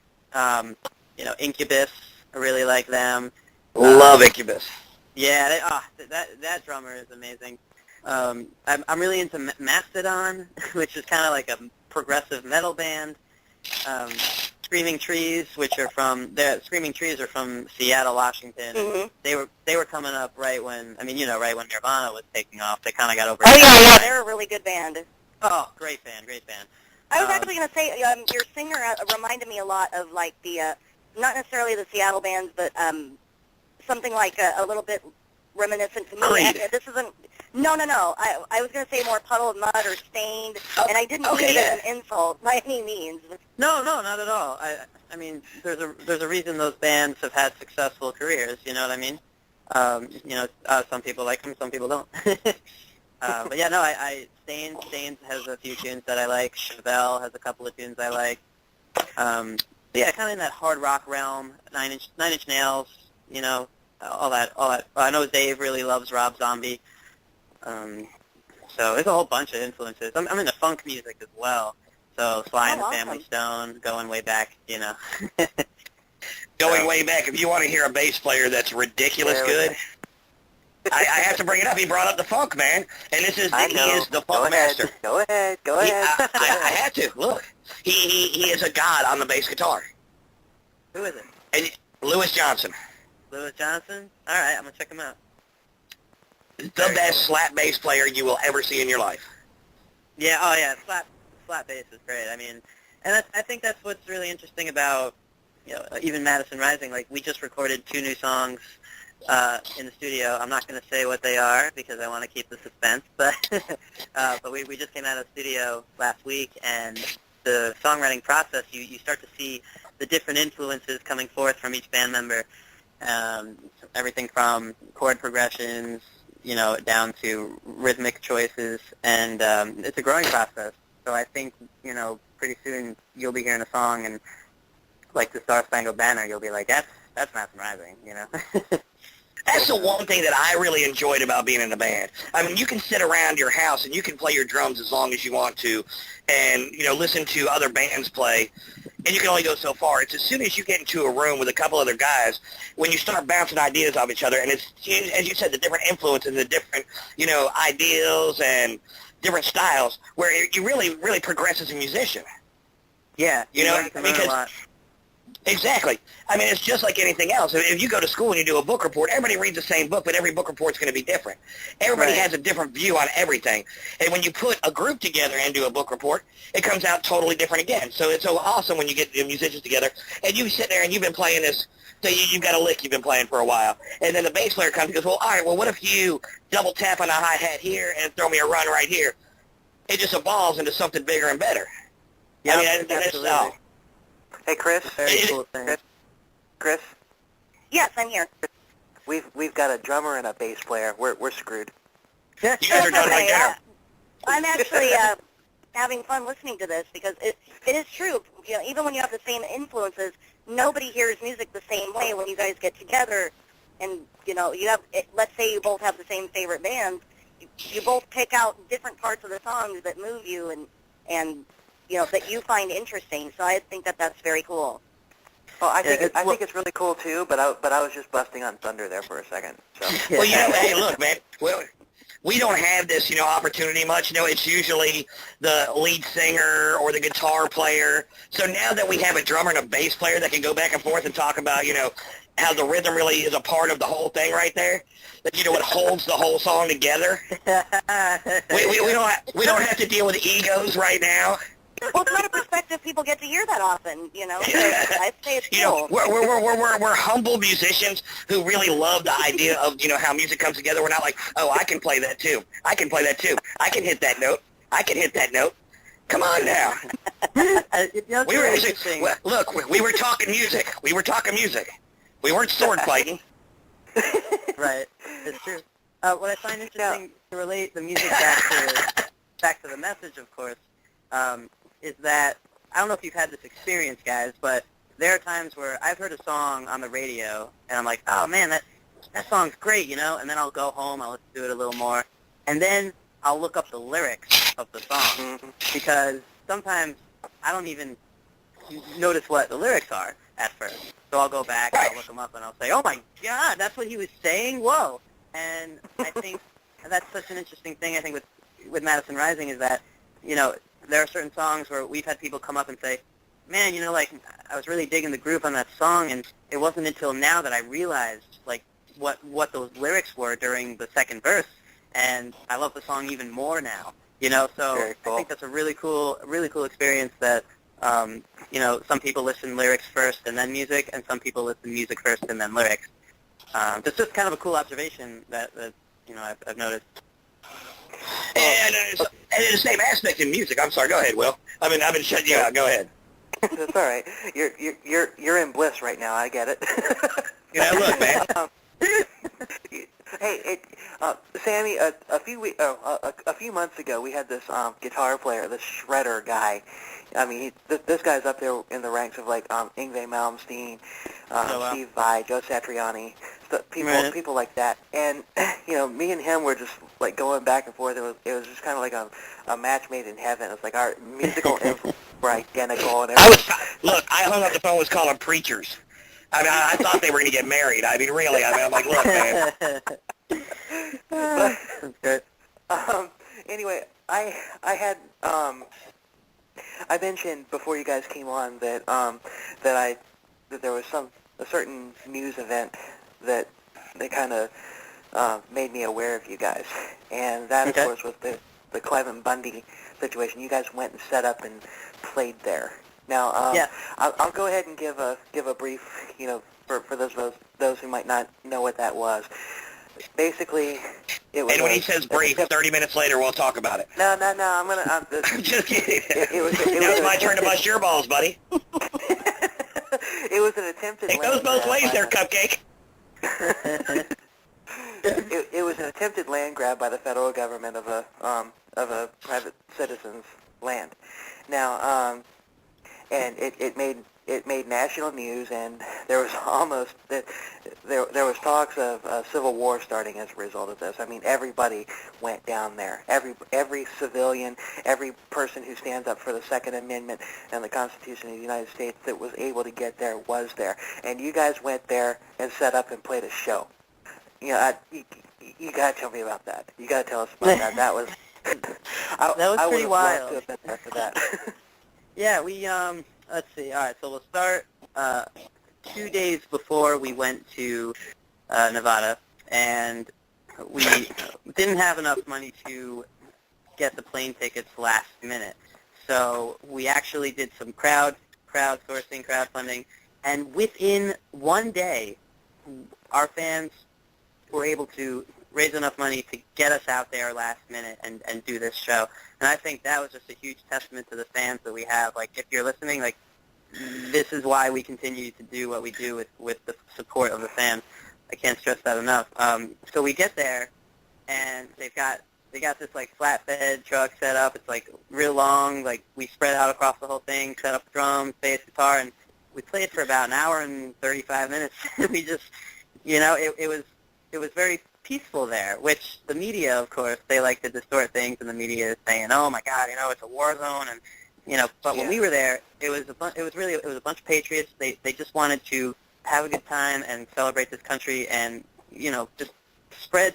Incubus, I really like them.
Love Incubus.
Yeah, that drummer is amazing. I'm really into Mastodon, which is kind of like a progressive metal band. Screaming Trees, Screaming Trees are from Seattle, Washington.
Mm-hmm.
They were coming up right when when Nirvana was taking off. They kind of got over.
Oh yeah, they're a really good band.
Oh, great band.
I was actually going to say your singer reminded me a lot of like the not necessarily the Seattle bands, but something like a little bit reminiscent to me. This isn't. No. I was going to say more Puddle of Mud or Stained, and I didn't mean it as an insult by any means.
No, not at all. I mean, there's a reason those bands have had successful careers. You know what I mean? Some people like them, some people don't. But yeah, no, Stained has a few tunes that I like. Chevelle has a couple of tunes I like. Yeah, kind of in that hard rock realm. Nine Inch Nails, all that. I know Dave really loves Rob Zombie. So there's a whole bunch of influences. I'm into funk music as well. So Sly and the Family Stone, going way back,
Going way back, if you want to hear a bass player that's ridiculous good, I have to bring it up. He brought up the funk, man, and he is the funk master.
Go ahead.
I had to. Look, he is a god on the bass guitar.
Who is it?
And Louis Johnson.
Louis Johnson? All right, I'm going to check him out.
The best slap bass player you will ever see in your life.
Yeah, oh yeah, slap bass is great. I mean, and I think that's what's really interesting about, even Madison Rising. Like, we just recorded 2 new songs in the studio. I'm not going to say what they are because I want to keep the suspense, but we just came out of the studio last week, and the songwriting process, you start to see the different influences coming forth from each band member. Everything from chord progressions, down to rhythmic choices, and it's a growing process. So I think, pretty soon you'll be hearing a song, and like the Star Spangled Banner, you'll be like, that's Madison Rising,
That's the one thing that I really enjoyed about being in a band. I mean, you can sit around your house and you can play your drums as long as you want to, and listen to other bands play, and you can only go so far. It's as soon as you get into a room with a couple other guys, when you start bouncing ideas off each other, and it's, as you said, the different influences, the different, ideals and different styles, where you really, really progress as a musician.
Yeah,
because exactly. I mean, it's just like anything else. If you go to school and you do a book report, everybody reads the same book, but every book report's going to be different. Everybody has a different view on everything. And when you put a group together and do a book report, it comes out totally different again. So it's so awesome when you get the musicians together, and you sit there and you've been playing this, so you've got a lick you've been playing for a while. And then the bass player comes and goes, well, all right, well, what if you double tap on a hi-hat here and throw me a run right here? It just evolves into something bigger and better.
Yeah,
I mean, that's all.
Hey, Chris.
Very cool thing.
Chris.
Yes, I'm here.
We've got a drummer and a bass player. We're screwed.
You guys are done like dinner.
I'm actually having fun listening to this because it is true. Even when you have the same influences, nobody hears music the same way when you guys get together. And you have. Let's say you both have the same favorite bands. You both pick out different parts of the songs that move you and that you find interesting. So I think that's very cool.
Well, I think it's really cool too. But I was just busting on thunder there for a second. So.
Well, hey, look, man. Well, we don't have this, opportunity much. It's usually the lead singer or the guitar player. So now that we have a drummer and a bass player that can go back and forth and talk about, how the rhythm really is a part of the whole thing right there, that, what holds the whole song together. we don't have to deal with egos right now.
Well, it's not a perspective people get to hear that often, So I'd say it's cool.
We're humble musicians who really love the idea of, how music comes together. We're not like, oh, I can play that too. I can play that too. I can hit that note. I can hit that note. Come on now. We were actually, look, we were talking music. We were talking music. We weren't sword fighting.
Right. It's true. What I find interesting to relate the music back to the message, of course, is that, I don't know if you've had this experience, guys, but there are times where I've heard a song on the radio, and I'm like, oh, man, that song's great, and then I'll go home, I'll listen to it a little more, and then I'll look up the lyrics of the song, because sometimes I don't even notice what the lyrics are at first. So I'll go back, I'll look them up, and I'll say, oh, my God, that's what he was saying? Whoa. And I think that's such an interesting thing, I think, with Madison Rising, is that, there are certain songs where we've had people come up and say, man, I was really digging the groove on that song, and it wasn't until now that I realized, what those lyrics were during the second verse, and I love the song even more now, so
Very cool.
I think that's a really cool experience that, some people listen lyrics first and then music, and some people listen music first and then lyrics. It's just kind of a cool observation that I've noticed.
And it's the same aspect in music. I'm sorry. Go ahead, Will. I've been shutting you out. Go ahead.
That's all right. You're in bliss right now. I get it.
Look, man.
Hey, Sammy. A few months ago, we had this guitar player, this shredder guy. I mean, this guy's up there in the ranks of like Yngwie Malmsteen, Steve Vai, Joe Satriani, people like that. And me and him were just like going back and forth. It was just kind of like a match made in heaven. It's like our musical influences were identical and everything.
I hung up the phone. Was calling preachers. I mean, I thought they were going to get married. I mean, really. I mean, I'm like, look, man.
That's good.
Anyway, I had I mentioned before you guys came on that that there was a certain news event that they kind of made me aware of you guys, and that of course was the Cliven Bundy situation. You guys went and set up and played there. Now, I'll go ahead and give a brief, for those who might not know what that was. Basically, it was.
And when he says brief, 30 minutes later, we'll talk about it.
No, I'm
just kidding.
It was
now it's my turn to bust your balls, buddy.
It was an attempted.
It goes both ways there, Cupcake.
It was an attempted land grab by the federal government of a private citizen's land. Now, and it made national news, and there was there was talks of a civil war starting as a result of this. I mean, everybody went down there. Every civilian, every person who stands up for the Second Amendment and the Constitution of the United States that was able to get there was there. And you guys went there and set up and played a show. You got to tell me about that. You got to tell us about that. That was
that was pretty wild.
I would have loved to have been there for that.
Yeah, we let's see. All right, so we'll start 2 days before we went to Nevada, and we didn't have enough money to get the plane tickets last minute. So we actually did some crowdsourcing, crowdfunding, and within 1 day, our fans were able to raise enough money to get us out there last minute and do this show. And I think that was just a huge testament to the fans that we have. Like, if you're listening, like, this is why we continue to do what we do with the support of the fans. I can't stress that enough. So we get there, and they got this, like, flatbed truck set up. It's, like, real long. Like, we spread out across the whole thing, set up drums, bass, guitar, and we played for about an hour and 35 minutes. We just, it was very peaceful there, which the media, of course, they like to distort things, and the media is saying, "Oh my God, it's a war zone," and But when we were there, it was a bunch of patriots. They just wanted to have a good time and celebrate this country, and just spread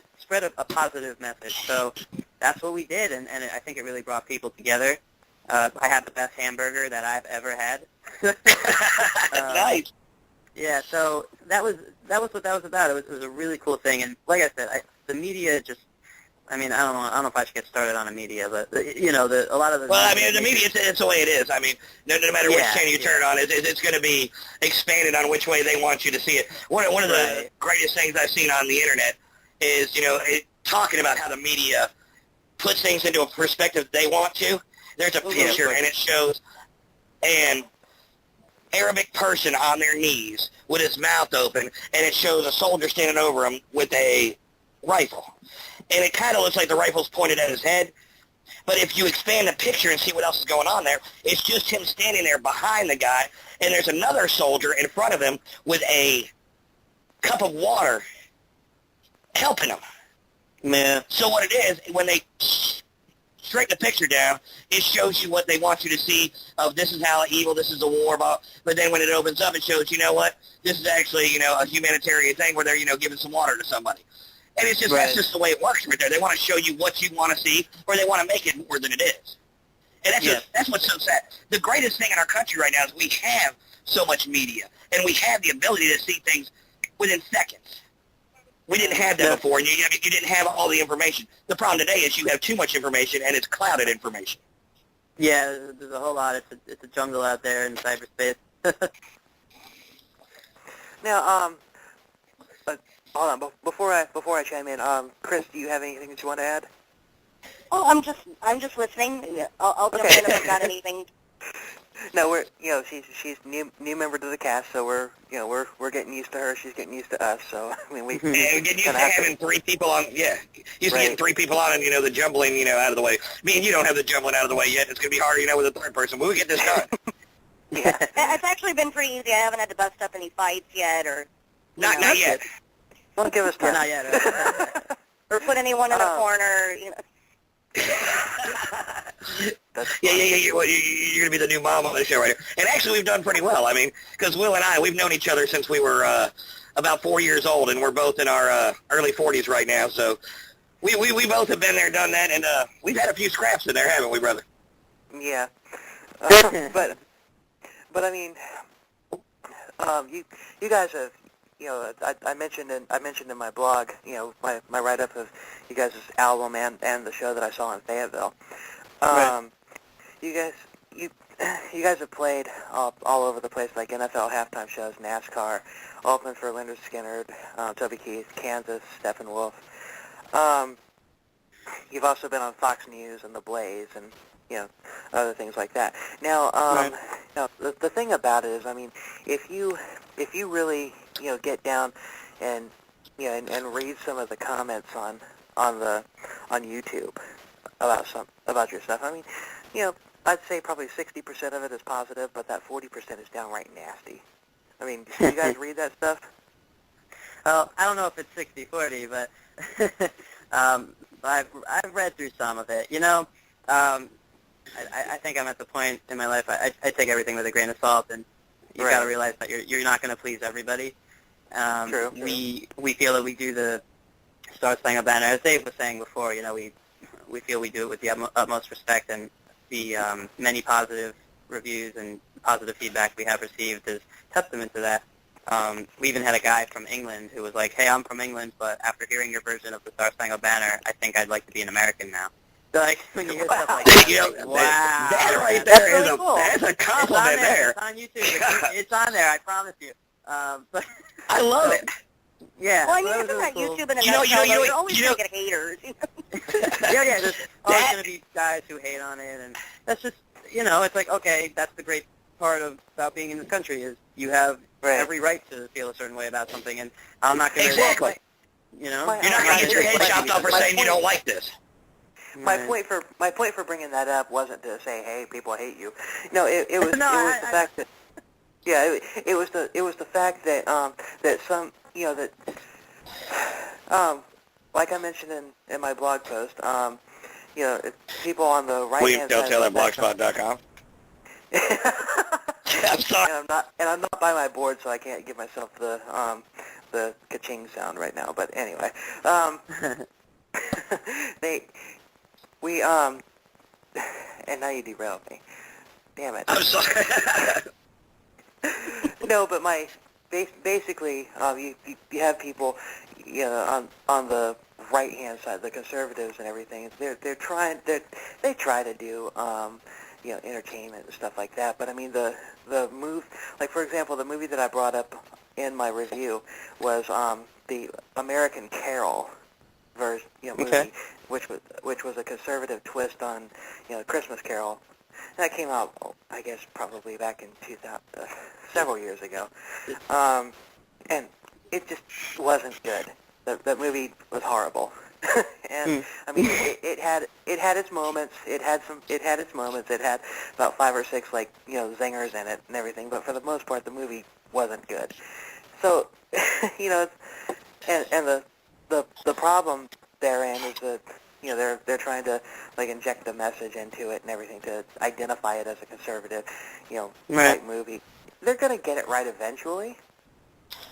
a positive message. So that's what we did, and I think it really brought people together. I had the best hamburger that I've ever had.
Nice.
Yeah, so that was what that was about. It was a really cool thing, and like I said, the media just. I mean, I don't know if I should get started on the media, but a lot of the.
Well, I mean, the media, it's the way it is. I mean, no matter which channel you turn on, it's going to be expanded on which way they want you to see it. One of the greatest things I've seen on the internet is talking about how the media puts things into a perspective they want to. There's a picture, and it shows an Arabic person on their knees with his mouth open, and it shows a soldier standing over him with a rifle. And it kind of looks like the rifle's pointed at his head. But if you expand the picture and see what else is going on there, it's just him standing there behind the guy, and there's another soldier in front of him with a cup of water helping him.
Yeah.
So what it is, when they straighten the picture down, it shows you what they want you to see of this is how evil, this is the war about. But then when it opens up, it shows, this is actually, a humanitarian thing where they're, giving some water to somebody. And it's just that's just the way it works right there. They want to show you what you want to see, or they want to make it more than it is. And that's what's so sad. The greatest thing in our country right now is we have so much media, and we have the ability to see things within seconds. We didn't have that before, and you didn't have all the information. The problem today is you have too much information, and it's clouded information.
Yeah, there's a whole lot. It's a jungle out there in cyberspace.
Now, hold on. Before I chime in, Chris, do you have anything that you want to add?
Oh, I'm just listening. I'll jump in if I've got anything.
No, we're she's new member to the cast, so we're getting used to her. She's getting used to us. So I mean we
getting used to having 3 people on. Yeah, used to getting 3 people on, and the jumbling out of the way. Me and you don't have the jumbling out of the way yet. It's gonna be harder with a third person. But we get this done.
Yeah,
it's actually been pretty easy. I haven't had to bust up any fights yet, or
not yet.
Don't give us time.
Not yet.
or put anyone in a corner.
You're going to be the new mom on the show right here. And actually, we've done pretty well. I mean, because Will and I, we've known each other since we were about 4 years old, and we're both in our early 40s right now. So we both have been there, done that, and we've had a few scraps in there, haven't we, brother?
Yeah. But I mean, you guys have, you know, I mentioned in my blog, you know, my write-up of you guys' album and the show that I saw in Fayetteville.
Right.
You guys have played all over the place, like NFL halftime shows, NASCAR, opened for Leonard Skinner, Toby Keith, Kansas, Steppenwolf. You've also been on Fox News and The Blaze and, you know, other things like that. Now,
Right.
now the thing about it is, I mean, if you really, you know, get down and, you know, and read some of the comments on YouTube about your stuff, I mean, you know, I'd say probably 60% of it is positive, but that 40% is downright nasty. I mean, do you guys read that stuff?
Well, I don't know if it's 60-40, but I've read through some of it. You know, I think I'm at the point in my life I take everything with a grain of salt, and you
Right.
got to realize that you're not going to please everybody.
True.
We feel that we do the Star Spangled Banner, as Dave was saying before. You know, we feel we do it with the utmost respect, and the many positive reviews and positive feedback we have received is testament to that. We even had a guy from England who was like, "Hey, I'm from England, but after hearing your version of the Star Spangled Banner, I think I'd like to be an American now." So, like, when you hear stuff like that,
You know,
like, wow,
that right
that's
there is
really cool.
that's a compliment
It's on
there.
It's on YouTube. It's on there. I promise you. But
I love it.
yeah.
Well, I mean,
so that
isn't
was
that
really cool.
YouTube and
You know,
you're always
you know-
going to get haters.
Yeah, there's always
That-
going to be guys who hate on it, and that's just, you know, it's like, okay, that's the great part about being in this country is you have
Right.
every right to feel a certain way about something, and I'm not going to...
Exactly.
You know?
My-
You're not going to get your head
My-
chopped off for
my
saying you
point-
don't like this.
My point for bringing that up wasn't to say, hey, people hate you. No, it was
No,
it was the fact that it was the fact that that some, you know, that like I mentioned in my blog post, you know, people on the right
William
hand
Del
side
Taylor
of the spectrum-
blogspot.com. I'm sorry.
and I'm not by my board, so I can't give myself the ka-ching sound right now. But anyway, and now you derailed me. Damn it.
I'm sorry.
No, but basically, you have people, you know, on the right hand side, the conservatives and everything. They try to do, you know, entertainment and stuff like that. But I mean, the like for example, the movie that I brought up in my review was the American Carol version, you know, movie,
Okay.
which was a conservative twist on, you know, Christmas Carol. And that came out, I guess, probably back in 2000, several years ago. And it just wasn't good. The movie was horrible. And I mean, it had its moments. It had its moments. It had about 5 or 6, like, you know, zingers in it and everything. But for the most part, the movie wasn't good. So, you know, and the problem therein is that, you know, they're trying to, like, inject the message into it and everything to identify it as a conservative, you know,
Right.
type movie. They're going to get it right eventually,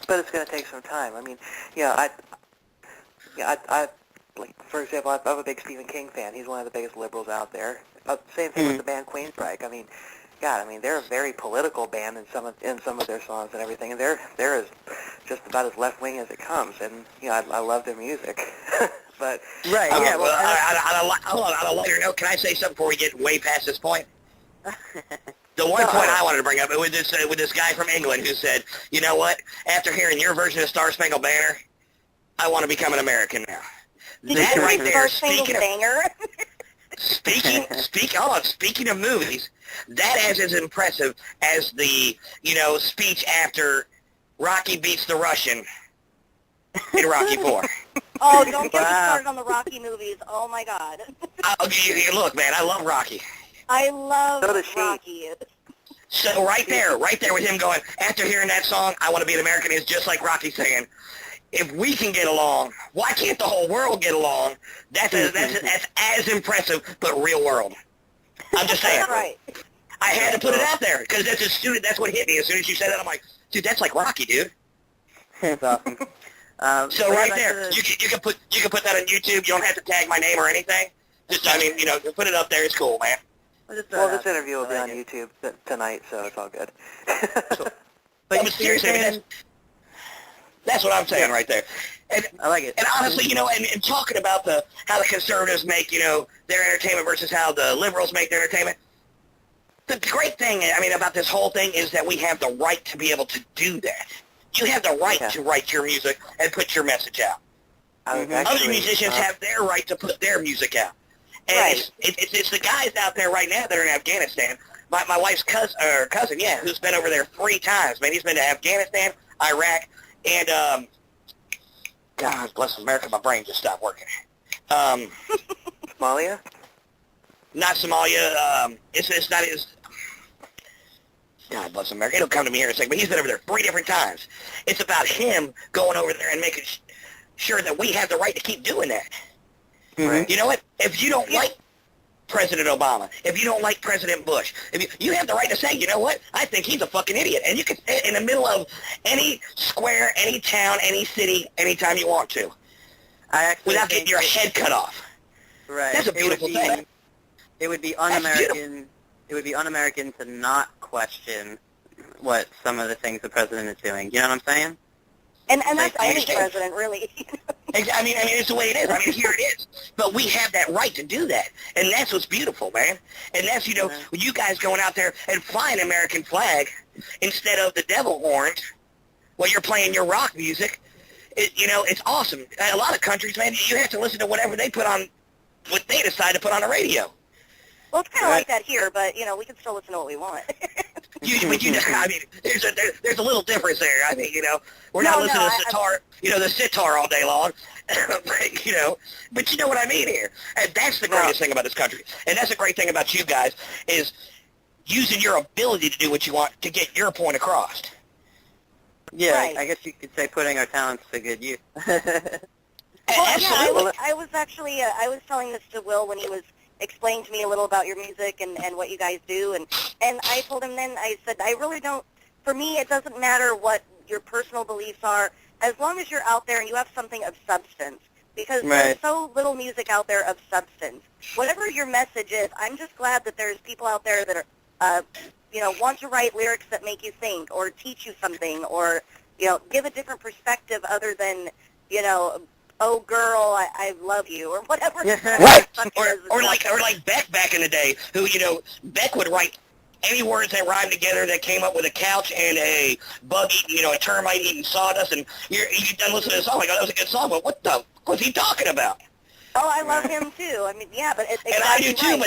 but it's going to take some time. I mean, you know, I like, for example, I'm a big Stephen King fan. He's one of the biggest liberals out there. Same thing with the band Queensryche. I mean, God, I mean, they're a very political band in some of their songs and everything, and they're as just about as left wing as it comes. And you know, I love their music, but
Right, yeah,
Well, on a lighter note, can I say something before we get way past this point? The one point I wanted to bring up with this guy from England who said, you know what? After hearing your version of Star Spangled Banner, I want to become an American now. That
Did you
right
say
there,
Star Spangled Banger?
speaking of movies, that is as impressive as the, you know, speech after Rocky beats the Russian in Rocky 4.
Oh, don't get me
Wow.
started on the Rocky movies. Oh my God.
Look, man, I love Rocky.
I love
So does she.
Rocky.
So right there with him going, after hearing that song, I want to be an American, is just like Rocky saying, if we can get along, why can't the whole world get along? That's as impressive, but real world. I'm just saying.
Right.
I had to put it out there because that's what hit me. As soon as you said that, I'm like, dude, that's like Rocky, dude.
That's awesome.
So right there, you can put that on YouTube. You don't have to tag my name or anything. Just put it up there. It's cool, man.
Well, this interview will be on YouTube tonight, so it's all good.
But seriously, that's what I'm saying right there. And
I like it.
And honestly, and talking about how the conservatives make, their entertainment versus how the liberals make their entertainment. The great thing, about this whole thing is that we have the right to be able to do that. You have the right to write your music and put your message out. Other musicians have their right to put their music out. And it's the guys out there right now that are in Afghanistan. My wife's cousin, who's been over there 3 times. Man, he's been to Afghanistan, Iraq, and God bless America, my brain just stopped working.
Somalia?
Not Somalia. It's not his. God bless America. It'll come to me here in a second, but he's been over there 3 different times. It's about him going over there and making sure that we have the right to keep doing that.
Right.
You know what? If you don't like President Obama, if you don't like President Bush, you have the right to say, you know what? I think he's a fucking idiot. And you can say it in the middle of any square, any town, any city, anytime you want to. Without getting your head cut off.
Right.
That's a beautiful thing.
It would be un-American. It would be un-American to not question what some of the things the president is doing. You know what I'm saying?
And that's any president, really.
It's the way it is. Here it is. But we have that right to do that. And that's what's beautiful, man. And that's, when you guys going out there and flying an American flag instead of the devil horns while you're playing your rock music, it's awesome. A lot of countries, man, you have to listen to whatever they put on, what they decide to put on the radio.
Well, it's kind of like that here, but, we can still listen to what we want.
There's a little difference there. We're not listening to sitar, the sitar all day long. but you know what I mean here. And that's the greatest thing about this country. And that's the great thing about you guys is using your ability to do what you want to get your point across.
Yeah,
right.
I guess you could say putting our talents to good use.
Well, I was actually, I was telling this to Will when he was explaining to me a little about your music and what you guys do, and I told him then, I said, I really don't, for me, it doesn't matter what your personal beliefs are, as long as you're out there and you have something of substance, because there's so little music out there of substance. Whatever your message is, I'm just glad that there's people out there that are, want to write lyrics that make you think, or teach you something, or, give a different perspective other than, oh girl, I love you, or whatever.
Right. Or like Beck back in the day, who, Beck would write any words that rhymed together that came up with a couch and a bug eating, a termite eating sawdust, and you done listening to the song, like, oh, that was a good song, but what the was he talking about?
Oh, I love him too. But it's exactly
and I do too,
right.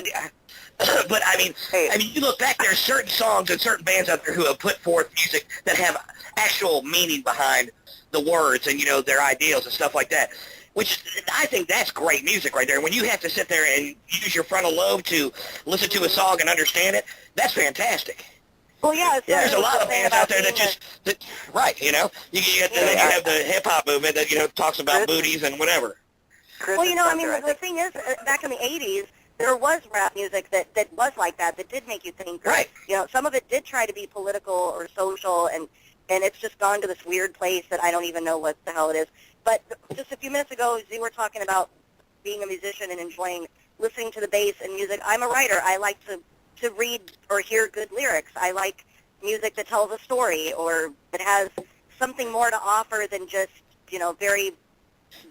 but you look back, there's certain songs and certain bands out there who have put forth music that have actual meaning behind the words and, their ideals and stuff like that, which I think that's great music right there. When you have to sit there and use your frontal lobe to listen to a song and understand it, that's fantastic.
Well, yeah,
there's a lot of bands out there that you have the hip-hop movement that, talks about booties and whatever.
Well, the thing is, back in the 80s, there was rap music that was like that did make you think.
Right.
Some of it did try to be political or social, and it's just gone to this weird place that I don't even know what the hell it is. But just a few minutes ago, as you were talking about being a musician and enjoying listening to the bass and music, I'm a writer. I like to read or hear good lyrics. I like music that tells a story or that has something more to offer than just, very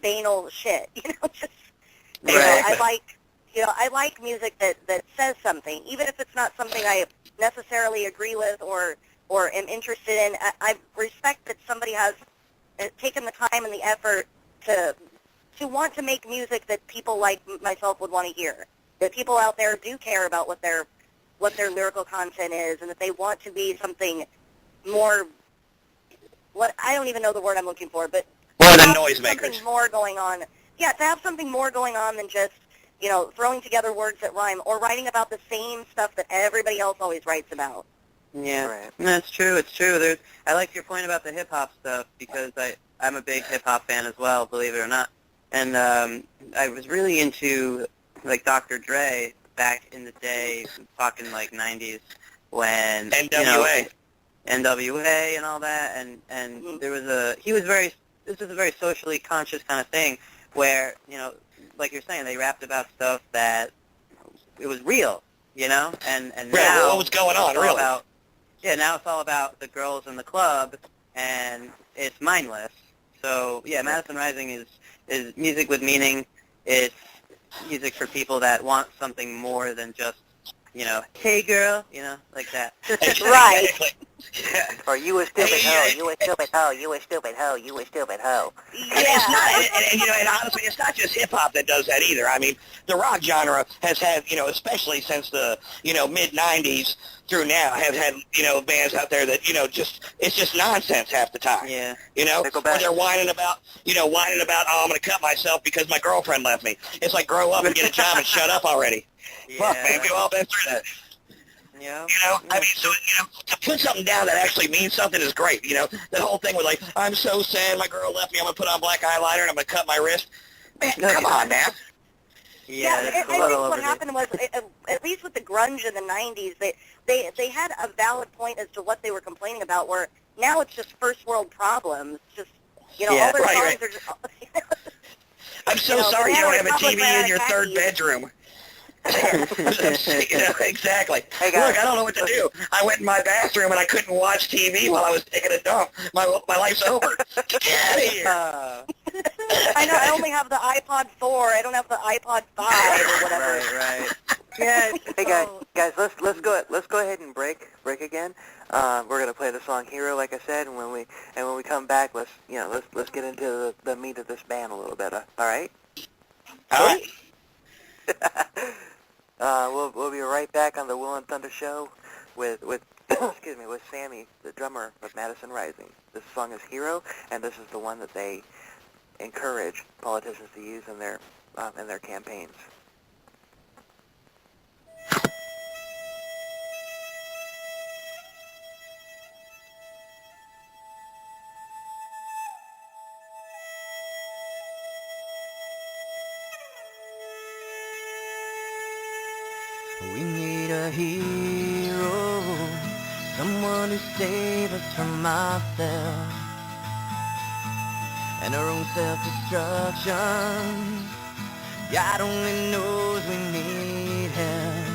banal shit. I like music that says something, even if it's not something I necessarily agree with or am interested in. I respect that somebody has taken the time and the effort to want to make music that people like myself would want to hear. That people out there do care about what their lyrical content is, and that they want to be something more. What I don't even know the word I'm looking for, but
more than noisemakers.
Something more going on. Yeah, to have something more going on than just throwing together words that rhyme or writing about the same stuff that everybody else always writes about.
Yeah,
Right.
no, it's true. It's true. I like your point about the hip hop stuff because I'm a big hip hop fan as well, believe it or not. And I was really into like Dr. Dre back in the day, talking like '90s when
NWA.
NWA and all that, and this was a very socially conscious kind of thing where like you're saying, they rapped about stuff that it was real, and
Right,
now
what was going on,
it's all
really?
about, now it's all about the girls in the club, and it's mindless. So yeah, Madison Rising is music with meaning. It's music for people that want something more than just hey girl, like that.
Right.
Exactly. Yeah.
Or you a stupid hoe, you a stupid hoe, you a stupid hoe, you a stupid hoe.
And it's not, and honestly, it's not just hip hop that does that either. I mean, the rock genre has had, especially since the, mid '90s through now, have had, bands out there that, it's just nonsense half the time.
Yeah.
Where they're whining about, oh, I'm going to cut myself because my girlfriend left me. It's like, grow up and get a job and shut up already. Fuck, man, we've all been through that.
Yeah.
I mean, so, to put something down that actually means something is great, That whole thing with, like, I'm so sad my girl left me, I'm going to put on black eyeliner and I'm going to cut my wrist. Man, come on, man.
Yeah,
I think what happened was, at least with the grunge in the '90s, they had a valid point as to what they were complaining about. Where now it's just first world problems. Just all their songs
right.
are just.
I'm so sorry you don't have a TV in your third
khakis.
bedroom. Exactly.
Hey, guys.
Look, I don't know what to do. I went in my bathroom and I couldn't watch TV while I was taking a dump. My life's over. Get out of here.
I know. I only have the iPod 4. I don't have the iPod 5 or whatever.
Right.
Yeah.
Hey guys, let's go ahead and break again. We're gonna play the song "Hero," like I said, and when we come back, let's get into the meat of this band a little bit. All right?
All right.
We'll be right back on the Will and Thunder show with excuse me, with Sammy, the drummer of Madison Rising. This song is "Hero," and this is the one that they encourage politicians to use in their campaigns.
We need a hero, someone to save us from ourselves and our own self-destruction. God only knows we need him.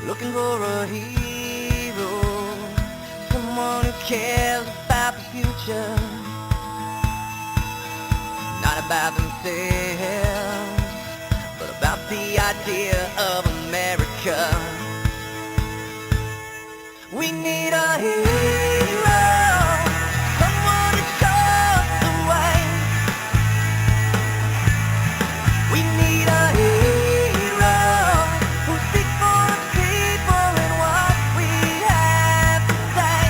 Looking for a hero, someone who cares about the future, not about themselves, but about the idea of America. We need a hero, someone to show the way. We need a hero who speaks for the people and what we have to say.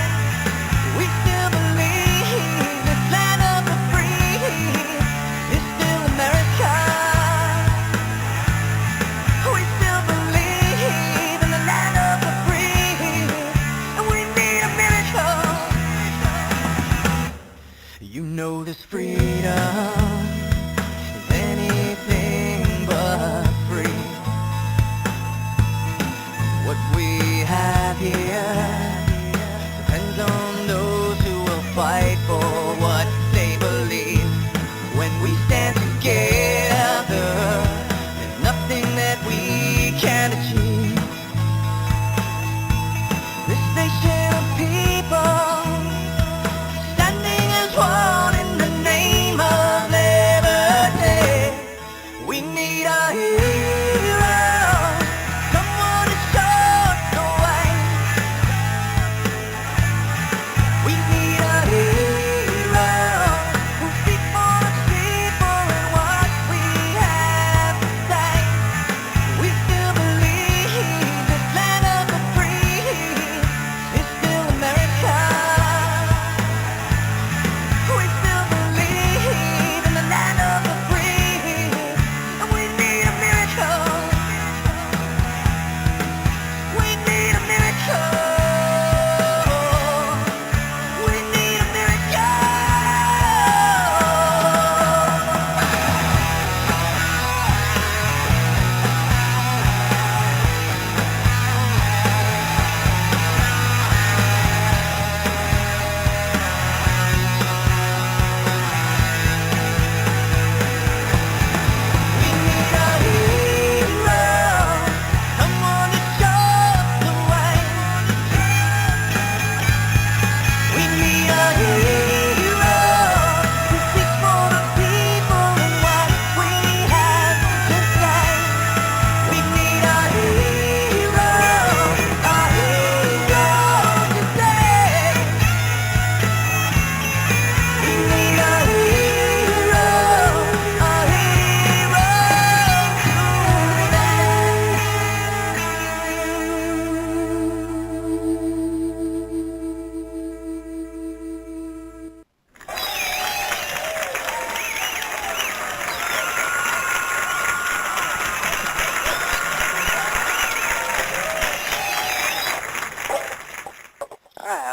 We still believe this land of the free is still America. We still believe in the land of the free, and we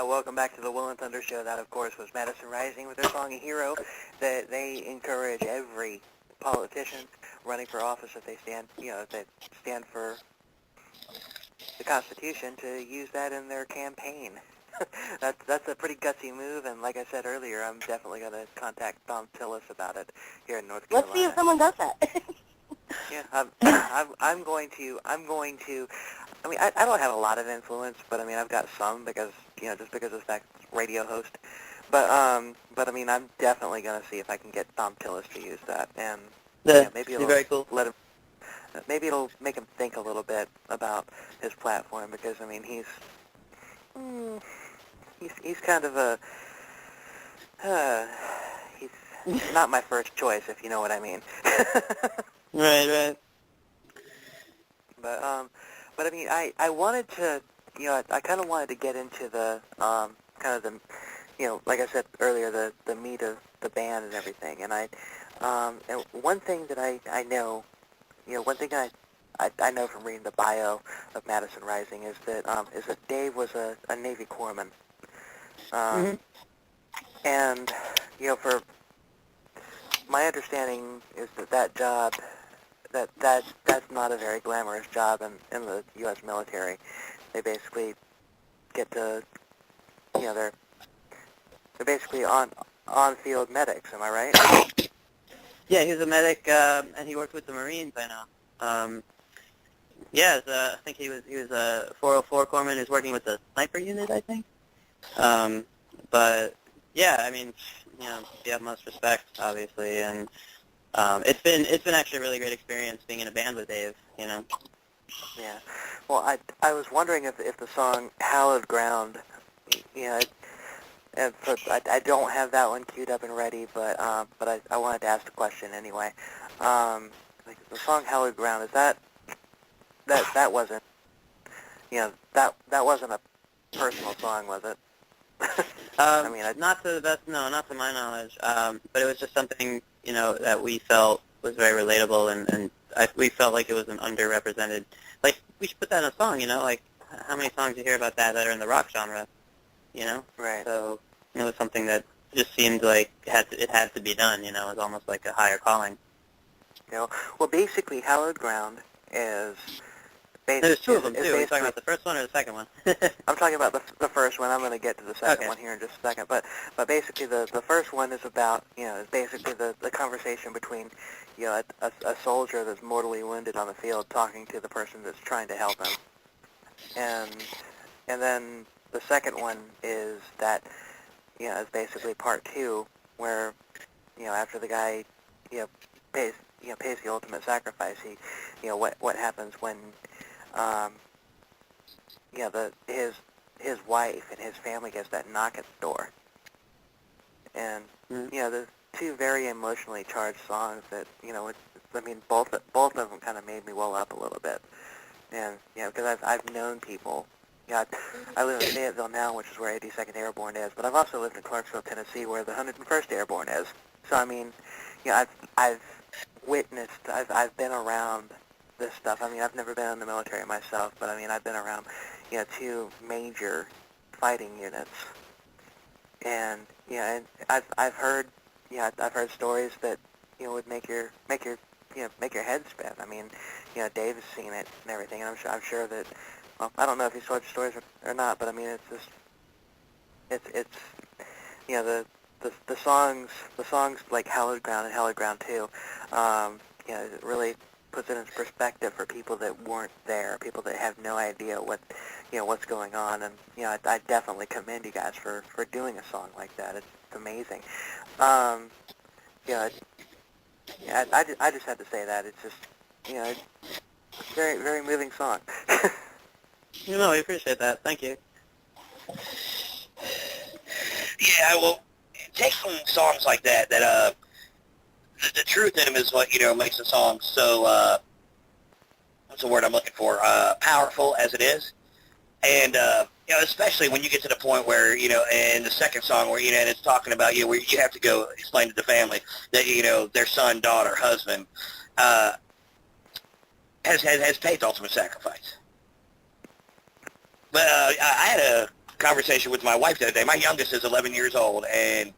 welcome back to the Will and Thunder Show. That, of course, was Madison Rising with their song "Hero." That they encourage every politician running for office, if they stand, if they stand for the Constitution, to use that in their campaign. That's a pretty gutsy move, and like I said earlier, I'm definitely going to contact Tom Tillis about it here in North Carolina.
Let's see if someone does that.
Yeah, I'm going to. I mean, I don't have a lot of influence, but I mean, I've got some because just because of that radio host. But I mean, I'm definitely going to see if I can get Tom Tillis to use that, and maybe it'll
very cool.
let him. Maybe it'll make him think a little bit about his platform, because I mean, he's kind of a he's not my first choice, if you know what I mean.
Right.
But I mean, I wanted to, I kind of wanted to get into the kind of the, like I said earlier, the meat of the band and everything. And and one thing that I know, one thing I know from reading the bio of Madison Rising is that Dave was a Navy corpsman. And for my understanding is that job, that's not a very glamorous job in the U.S. military. They basically get to, they're basically on-field medics. Am I right?
Yeah, he's a medic, and he worked with the Marines, I know. I think he was a 404 corpsman who's working with the sniper unit, I think. But yeah, I mean, you have most respect, obviously, and it's been actually a really great experience being in a band with Dave.
Yeah. Well, I was wondering if the song "Hallowed Ground," and so I don't have that one queued up and ready, but I wanted to ask the question anyway. Like the song "Hallowed Ground," is that wasn't that wasn't a personal song, was it? I mean,
not to my knowledge, but it was just something, that we felt was very relatable, and we felt like it was an underrepresented, like, we should put that in a song, like, how many songs you hear about that are in the rock genre,
Right.
So, it was something that just seemed like it had to be done, it was almost like a higher calling.
Well, basically, Hallowed Ground is...
There's two of them, too. Are you talking about the first one or the second one?
I'm talking about the first one. I'm going to get to the second
Okay.
one here in just a second. But basically, the first one is about, is basically the conversation between, a soldier that's mortally wounded on the field talking to the person that's trying to help him. And then the second one is that, is basically part two, where, after the guy, pays the ultimate sacrifice, what happens when, his wife and his family gets that knock at the door. And, there's two very emotionally charged songs that, both of them kind of made me well up a little bit. And, because I've known people. I live in Fayetteville now, which is where 82nd Airborne is, but I've also lived in Clarksville, Tennessee, where the 101st Airborne is. So, I mean, I've witnessed, I've been around this stuff. I mean, I've never been in the military myself, but I mean, I've been around, two major fighting units, and and I've heard, I've heard stories that would make your head spin. I mean, Dave has seen it and everything, and I'm sure that. Well, I don't know if he's told stories or not, but I mean, it's just it's the songs like Hallowed Ground and Hallowed Ground 2, it really puts it into perspective for people that weren't there, people that have no idea what's going on, and I definitely commend you guys for doing a song like that. It's amazing. I just had to say that. It's just it's a very, very moving song.
We appreciate that. Thank you.
Yeah, well, take some songs like that, the truth in them is what, makes the song so, what's the word I'm looking for, powerful as it is. And, especially when you get to the point where, in the second song where, and it's talking about, where you have to go explain to the family that, their son, daughter, husband, has paid the ultimate sacrifice. But I had a conversation with my wife the other day. My youngest is 11 years old, and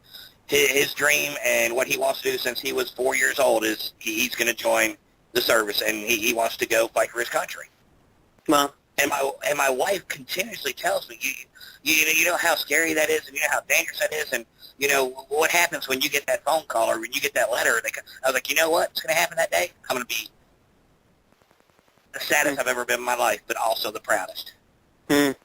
his dream and what he wants to do since he was 4 years old is he's going to join the service, and he wants to go fight for his country.
Well,
and my wife continuously tells me, you know how scary that is, and you know how dangerous that is, and you know what happens when you get that phone call or when you get that letter. I was like, you know what's going to happen that day? I'm going to be the saddest I've ever been in my life, but also the proudest. And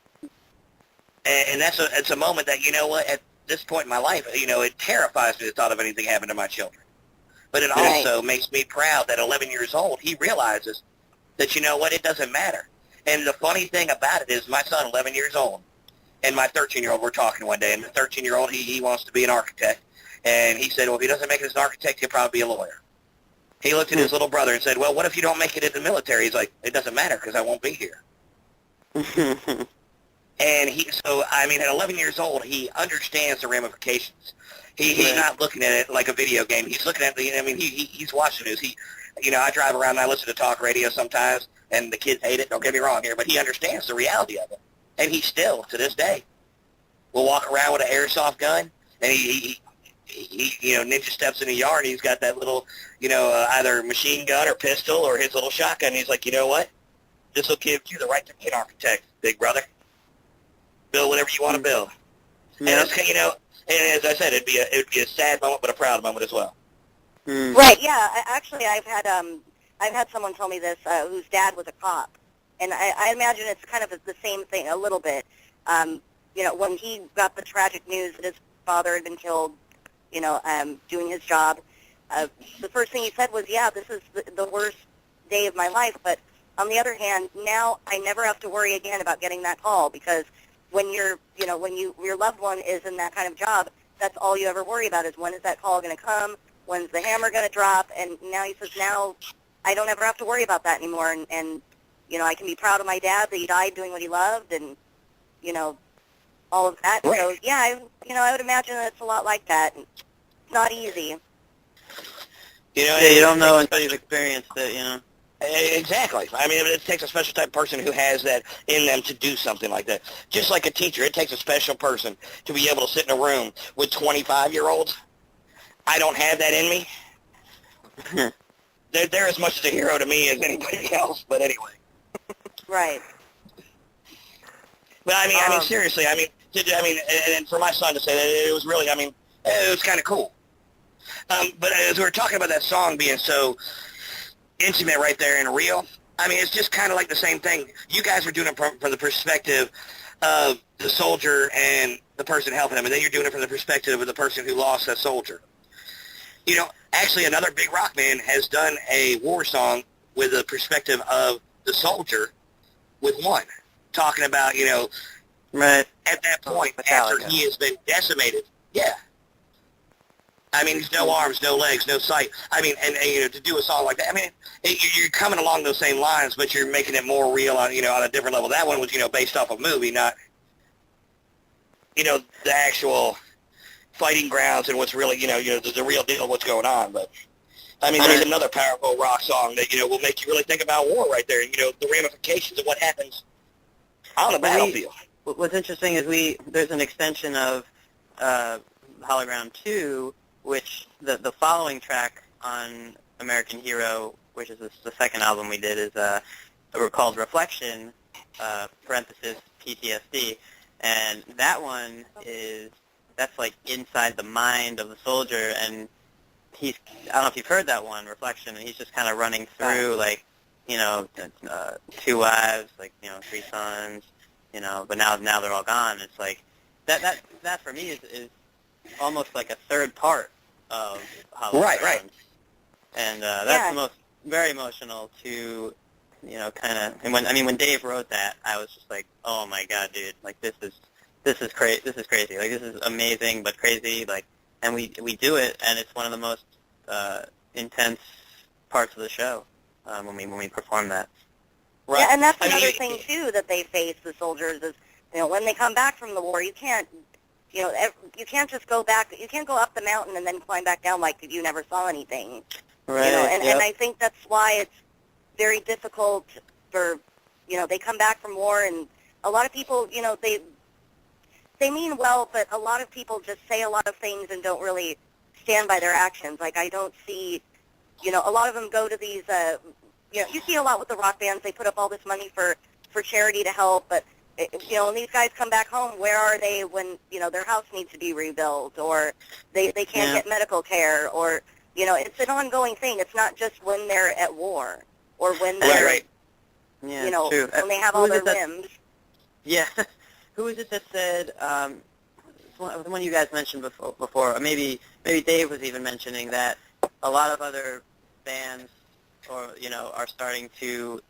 it's a moment that, you know what, at this point in my life, you know, it terrifies me the thought of anything happening to my children. But it also makes me proud that 11 years old, he realizes that, you know what, it doesn't matter. And the funny thing about it is my son, 11 years old, and my 13-year-old, we're talking one day, and the 13-year-old, he wants to be an architect. And he said, well, if he doesn't make it as an architect, he'll probably be a lawyer. He looked at his little brother and said, well, what if you don't make it in the military? He's like, it doesn't matter because I won't be here. And at 11 years old, he understands the ramifications. He's not looking at it like a video game. He's looking at he's watching news. I drive around and I listen to talk radio sometimes, and the kids hate it. Don't get me wrong here, but he understands the reality of it. And he still, to this day, will walk around with an airsoft gun, and he ninja steps in the yard, and he's got that little, either machine gun or pistol or his little shotgun. He's like, you know what? This will give you the right to be an architect, big brother. Build whatever you want to build. Yeah. And and as I said, it'd be a sad moment, but a proud moment as well.
Right. Yeah. I've had someone tell me this whose dad was a cop, and I imagine it's kind of the same thing a little bit. When he got the tragic news that his father had been killed, doing his job, the first thing he said was, "Yeah, this is the worst day of my life." But on the other hand, now I never have to worry again about getting that call, because when your loved one is in that kind of job, that's all you ever worry about is, when is that call going to come? When's the hammer going to drop? And now he says, now I don't ever have to worry about that anymore. And I can be proud of my dad that he died doing what he loved, and, all of that. Right. So, yeah, I would imagine that it's a lot like that. It's not easy.
You don't know until you've experienced it,
Exactly. I mean, it takes a special type of person who has that in them to do something like that. Just like a teacher, it takes a special person to be able to sit in a room with 25-year-olds. I don't have that in me. They're as much as a hero to me as anybody else, but anyway.
Right.
But, I mean, seriously, and for my son to say that, it was really, it was kind of cool. But as we were talking about that song being so intimate right there and real, it's just kind of like the same thing. You guys are doing it from the perspective of the soldier and the person helping him, and then you're doing it from the perspective of the person who lost that soldier. Actually, another big rock band has done a war song with the perspective of the soldier with one, talking about,
right
at that point, after he has been decimated. Yeah. He's no arms, no legs, no sight. And to do a song like that, you're coming along those same lines, but you're making it more real on, on a different level. That one was, based off a movie, not, the actual fighting grounds and what's really, the real deal of what's going on. But, there's another powerful rock song that, will make you really think about war right there, and, the ramifications of what happens on the battlefield.
What's interesting is there's an extension of Hollow Ground 2, which the following track on American Hero, which is the second album we did, is called Reflection, parenthesis PTSD, and that one that's like inside the mind of the soldier, and I don't know if you've heard that one, Reflection, and he's just kind of running through, like, 2 wives, like, 3 sons, but now they're all gone. It's like, that for me is almost like a third part of Hollow Ground. Right. And that's very emotional to, kind of, and when Dave wrote that, I was just like, oh my God, dude, like, this is crazy, like, this is amazing, but crazy, like, and we do it, and it's one of the most intense parts of the show, when we perform that.
Right. Yeah, and that's another thing, too, that they face, the soldiers, is, when they come back from the war, you can't just go back. You can't go up the mountain and then climb back down like you never saw anything.
Right.
And I think that's why it's very difficult for, they come back from war, and a lot of people, they mean well, but a lot of people just say a lot of things and don't really stand by their actions. Like, I don't see, a lot of them go to these, you see a lot with the rock bands. They put up all this money for charity to help, but, when these guys come back home, where are they when, their house needs to be rebuilt, or they can't get medical care, or, it's an ongoing thing. It's not just when they're at war or when they're,
Right. Yeah, true.
when they have all their limbs.
Yeah. Who was it that said, the one you guys mentioned before, or maybe Dave was even mentioning that a lot of other bands are starting to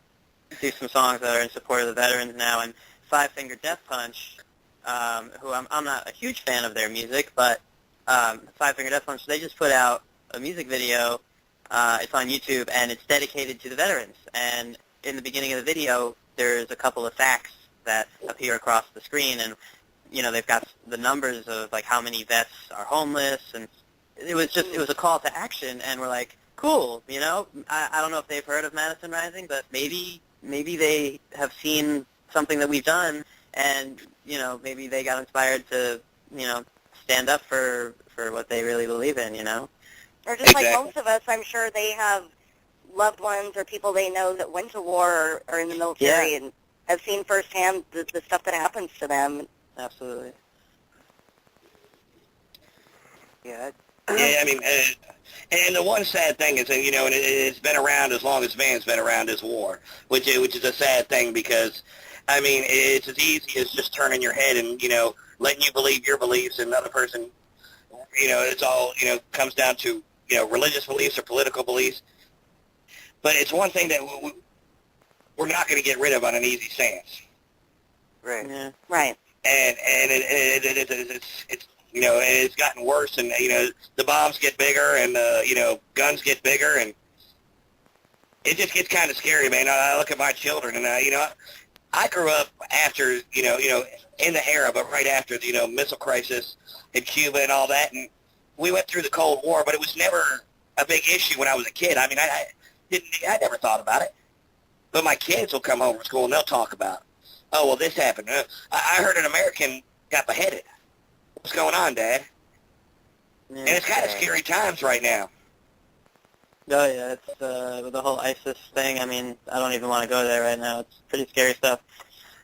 do some songs that are in support of the veterans now, and Five Finger Death Punch, who I'm not a huge fan of their music, but Five Finger Death Punch, they just put out a music video. It's on YouTube, and it's dedicated to the veterans. And in the beginning of the video, there's a couple of facts that appear across the screen, and they've got the numbers of like how many vets are homeless, and it was a call to action. And we're like, cool, I don't know if they've heard of Madison Rising, but maybe they have seen something that we've done, and maybe they got inspired to stand up for what they really believe in,
Or just like most of us, I'm sure they have loved ones or people they know that went to war or in the military and have seen firsthand the stuff that happens to them.
Absolutely.
Yeah.
Yeah, I mean, and the one sad thing is that, and it's been around as long as man's been around as war, which is a sad thing because, I mean, it's as easy as just turning your head and, letting you believe your beliefs, and another person, it's all, comes down to, religious beliefs or political beliefs. But it's one thing that we're not going to get rid of on an easy stance.
Right.
Yeah.
Right.
And it's it's gotten worse, and the bombs get bigger, and guns get bigger, and it just gets kind of scary, man. I look at my children, and I grew up after in the era, but right after the missile crisis in Cuba and all that, and we went through the Cold War, but it was never a big issue when I was a kid. I mean, I never thought about it, but my kids will come home from school and they'll talk about, oh, well, this happened. I heard an American got beheaded. What's going on, Dad?
Yeah.
And it's kind of scary times right now.
Oh, yeah, it's the whole ISIS thing. I mean, I don't even want to go there right now. It's pretty scary stuff.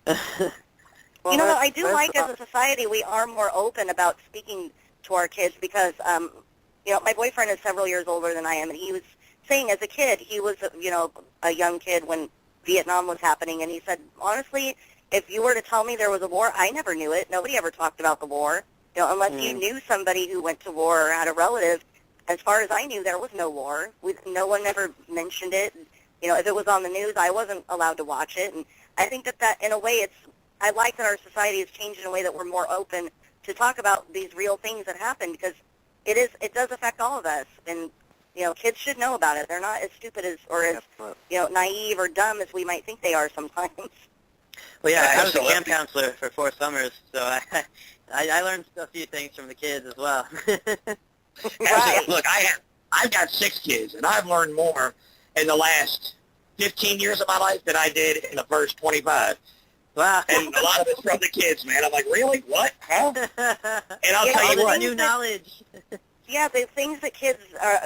Well, I do like as a society we are more open about speaking to our kids because, my boyfriend is several years older than I am, and he was saying as a kid, he was, a young kid when Vietnam was happening, and he said, honestly, if you were to tell me there was a war, I never knew it. Nobody ever talked about the war, unless you knew somebody who went to war or had a relative. As far as I knew, there was no war. No one ever mentioned it. If it was on the news, I wasn't allowed to watch it. And I think that in a way, I like that our society has changed in a way that we're more open to talk about these real things that happen because it does affect all of us. And, kids should know about it. They're not as stupid as naive or dumb as we might think they are sometimes.
Well, yeah, I was a
Absolutely.
camp counselor for 4 summers, so I learned a few things from the kids as well.
Right.
Look, I've got 6 kids, and I've learned more in the last 15 years of my life than I did in the first 25.
Wow.
And a lot of it's from the kids, man. I'm like, really? What? Huh? And I'll tell you
all
what.
the new knowledge.
Yeah, the things that kids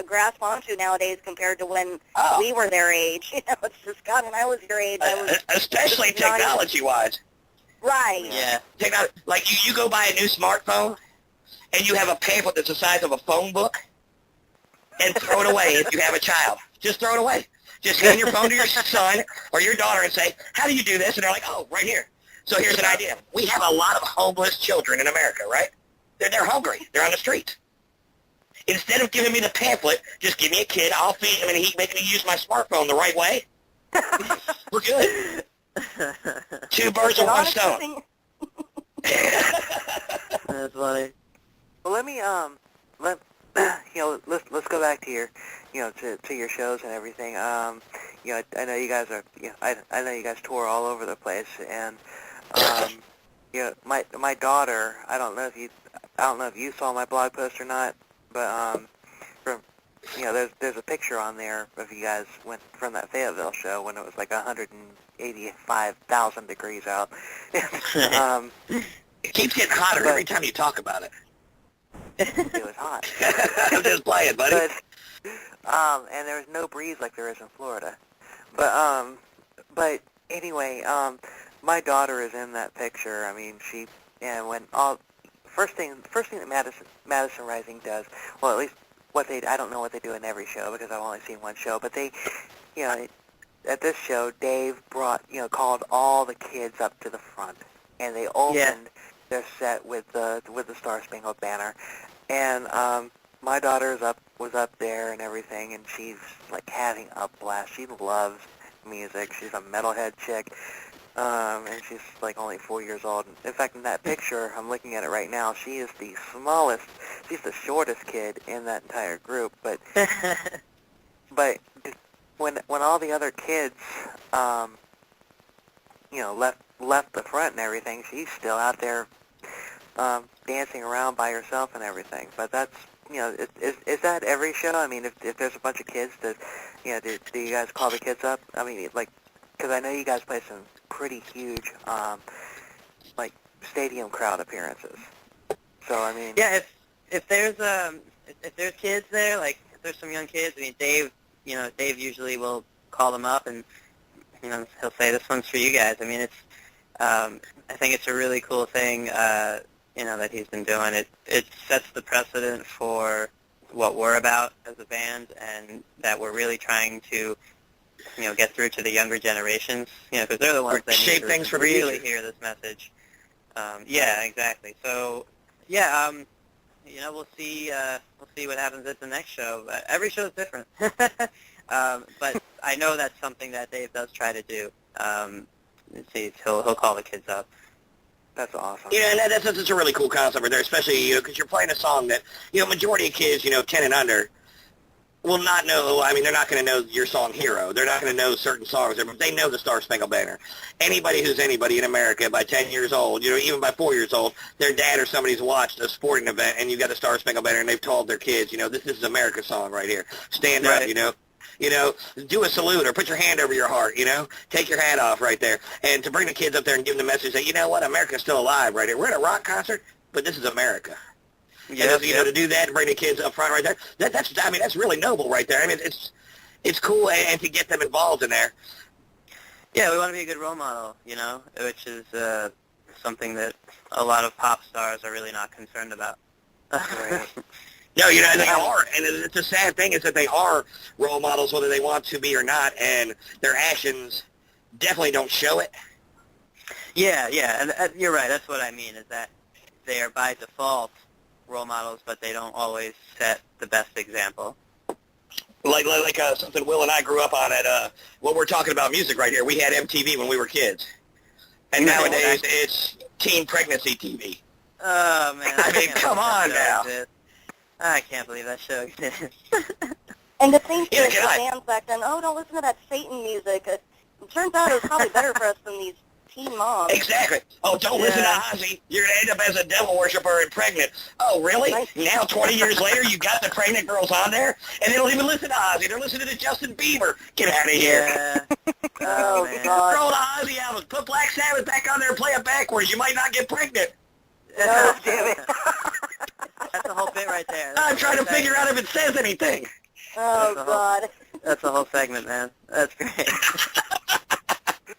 grasp onto nowadays compared to when we were their age. It's just, God, when I was your age, I was...
Especially
just not even-
technology-wise.
Right.
Yeah.
Like, you go buy a new smartphone, and you have a pamphlet that's the size of a phone book, and throw it away if you have a child. Just throw it away. Just hand your phone to your son or your daughter and say, how do you do this? And they're like, oh, right here. So here's an idea. We have a lot of homeless children in America, right? They're hungry. They're on the street. Instead of giving me the pamphlet, just give me a kid. I'll feed him, and he's making me use my smartphone the right way. We're good. 2 birds with 1 stone.
That's funny.
Well, let me let's go back to your to your shows and everything. I know you guys are I know you guys tour all over the place, and my daughter, I don't know if you saw my blog post or not, but from there's a picture on there of you guys went from that Fayetteville show when it was like 185,000 degrees out.
It keeps getting hotter every time you talk about it.
It was hot.
I'm just playing, buddy.
And there was no breeze like there is in Florida. But anyway, my daughter is in that picture. I mean, first thing that Madison Rising does, well, at least I don't know what they do in every show because I've only seen one show, but they, at this show, Dave called all the kids up to the front, and they opened their set with the Star Spangled Banner, and my daughter was up there and everything, and she's like having a blast. She loves music. She's a metalhead chick, and she's like only 4 years old. In fact, in that picture, I'm looking at it right now, she is the smallest, she's the shortest kid in that entire group, but when all the other kids, left the front and everything, she's still out there dancing around by herself and everything. But that's, is that every show? I mean, if there's a bunch of kids, do you guys call the kids up? I mean, because I know you guys play some pretty huge, stadium crowd appearances. So, I mean...
Yeah, if there's kids there, like, if there's some young kids, I mean, Dave usually will call them up and, he'll say, this one's for you guys. I mean, it's, I think it's a really cool thing, that he's been doing. It sets the precedent for what we're about as a band, and that we're really trying to, get through to the younger generations, because they're the ones that
shape
need
things
to
for the
really
future.
hear this message. Yeah, exactly. So, yeah, we'll see what happens at the next show. Every show is different. But I know that's something that Dave does try to do. He'll call the kids up.
That's awesome.
Yeah, and that's a really cool concept right there, especially, because you're playing a song that, majority of kids, 10 and under, will not know. I mean, they're not going to know your song Hero. They're not going to know certain songs. They know the Star Spangled Banner. Anybody who's anybody in America by 10 years old, even by 4 years old, their dad or somebody's watched a sporting event, and you've got the Star Spangled Banner, and they've told their kids, this is America's song right here. Stand up, do a salute or put your hand over your heart, take your hat off right there. And to bring the kids up there and give them the message that, you know what, America's still alive right here. We're at a rock concert, but this is America.
Yep,
And, to do that and bring the kids up front right there, that's really noble right there. I mean, it's cool, and to get them involved in there.
Yeah, we want to be a good role model, which is something that a lot of pop stars are really not concerned about.
Right.
No, they are, and it's a sad thing is that they are role models whether they want to be or not, and their actions definitely don't show it.
Yeah, and you're right. That's what I mean, is that they are by default role models, but they don't always set the best example.
Like something Will and I grew up on at, what we're talking about music right here. We had MTV when we were kids. And nowadays it's teen pregnancy TV.
Oh, man.
I mean, come on now.
I can't believe that show exists.
And to think
Yeah,
that
can
the
I?
fans back then, don't listen to that Satan music. It turns out it was probably better for us than these teen moms.
Exactly. Oh, don't listen to Ozzy. You're going to end up as a devil worshiper and pregnant. Oh, really? Now, 20 years later, you got the pregnant girls on there, and they don't even listen to Ozzy. They're listening to Justin Bieber. Get out of here.
Yeah.
Oh,
man.
God.
Throw the Ozzy albums. Put Black Sabbath back on there and play it backwards. You might not get pregnant.
Oh, damn it.
That's the whole bit right there.
I'm trying to figure out if it says anything.
Oh, God.
That's the whole segment, man. That's great.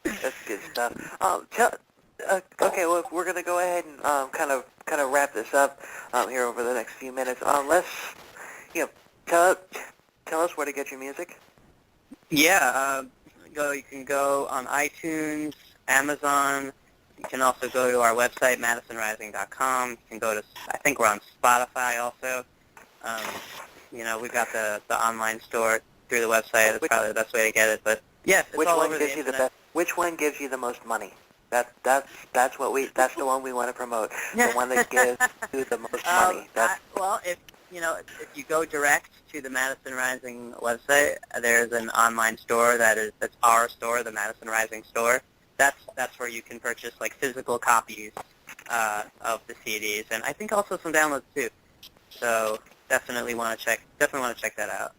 That's good stuff. Okay, well, we're going to go ahead and kind of wrap this up here over the next few minutes. Let's, tell us where to get your music.
Yeah, you can go on iTunes, Amazon. You can also go to our website, MadisonRising.com. You can go to, I think we're on Spotify also. We've got the online store through the website. That's probably the best way to get it. But yeah, it's
Which
all
one
over
gives
the
you the
internet.
best? Which one gives you the most money? That's the one we want to promote. The one that gives you the most money.
If you go direct to the Madison Rising website, there's an online store that's our store, the Madison Rising store. That's where you can purchase like physical copies of the CDs, and I think also some downloads too. So definitely want to check that out.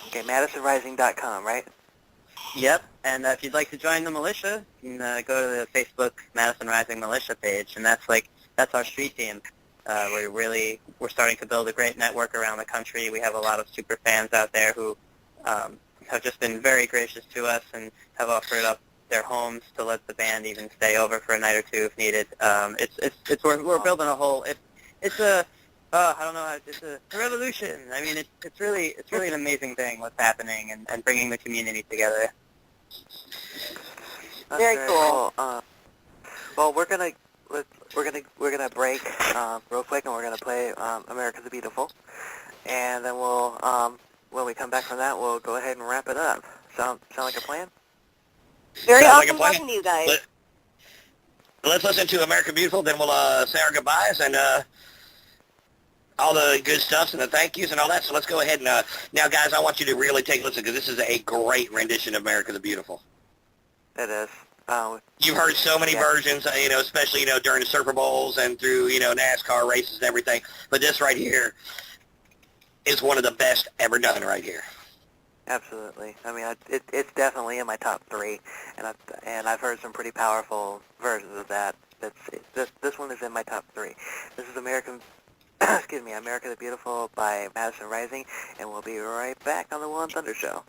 Okay, MadisonRising.com, right?
Yep, and if you'd like to join the militia, you can go to the Facebook Madison Rising militia page, and that's like that's our street team. We're starting to build a great network around the country. We have a lot of super fans out there who have just been very gracious to us and have offered up their homes to let the band even stay over for a night or two if needed. We're building a whole. It's a I don't know. It's a revolution. I mean, it's really an amazing thing what's happening and bringing the community together.
That's
Very cool.
Well, we're gonna break real quick, and we're gonna play "America the Beautiful," and then we'll when we come back from that, we'll go ahead and wrap it up. Sound like a plan?
Very
Sounds like a
awesome
plan.
talking to you guys.
Let's listen to America Beautiful, then we'll say our goodbyes and all the good stuffs and the thank yous and all that. So let's go ahead and now, guys, I want you to really take a listen because this is a great rendition of America the Beautiful.
It is.
You've heard so many versions, especially, during the Super Bowls and through, NASCAR races and everything. But this right here is one of the best ever done right here.
Absolutely. I mean, it's definitely in my top 3, and I've heard some pretty powerful versions of that. This one is in my top 3. This is America the Beautiful by Madison Rising, and we'll be right back on the Will and Thunder Show.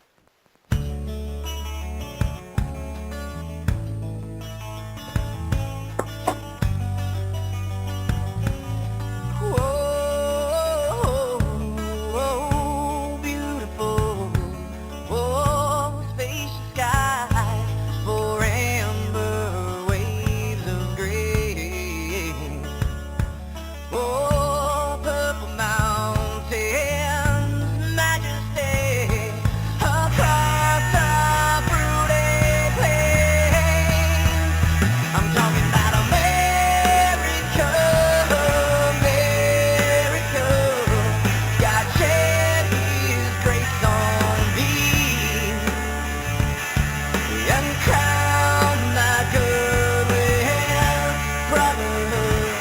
Whoa, beautiful. Whoa, spacious skies for amber waves of gray. Oh, purple mountains, majesty across the fruited plains. I'm talking about America, America. God shed His grace on thee and crown thy good with brotherhood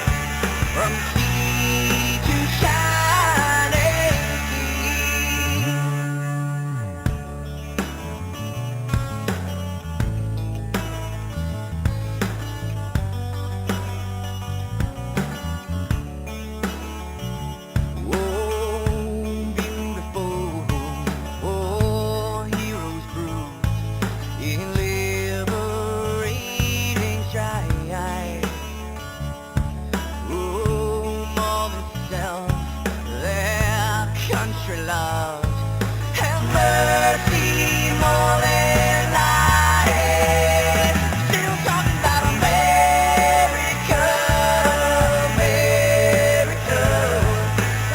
from sea to shining sea. Oh, beautiful, oh, heroes bruised in liberating strife. Oh, more than self, their country loves, and mercy more than life. Still talking about America, America.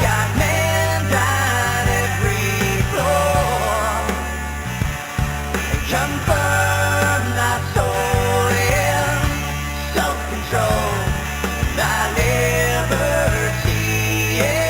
Got men down every floor, and confirm thy soul in self-control. Thy liberty is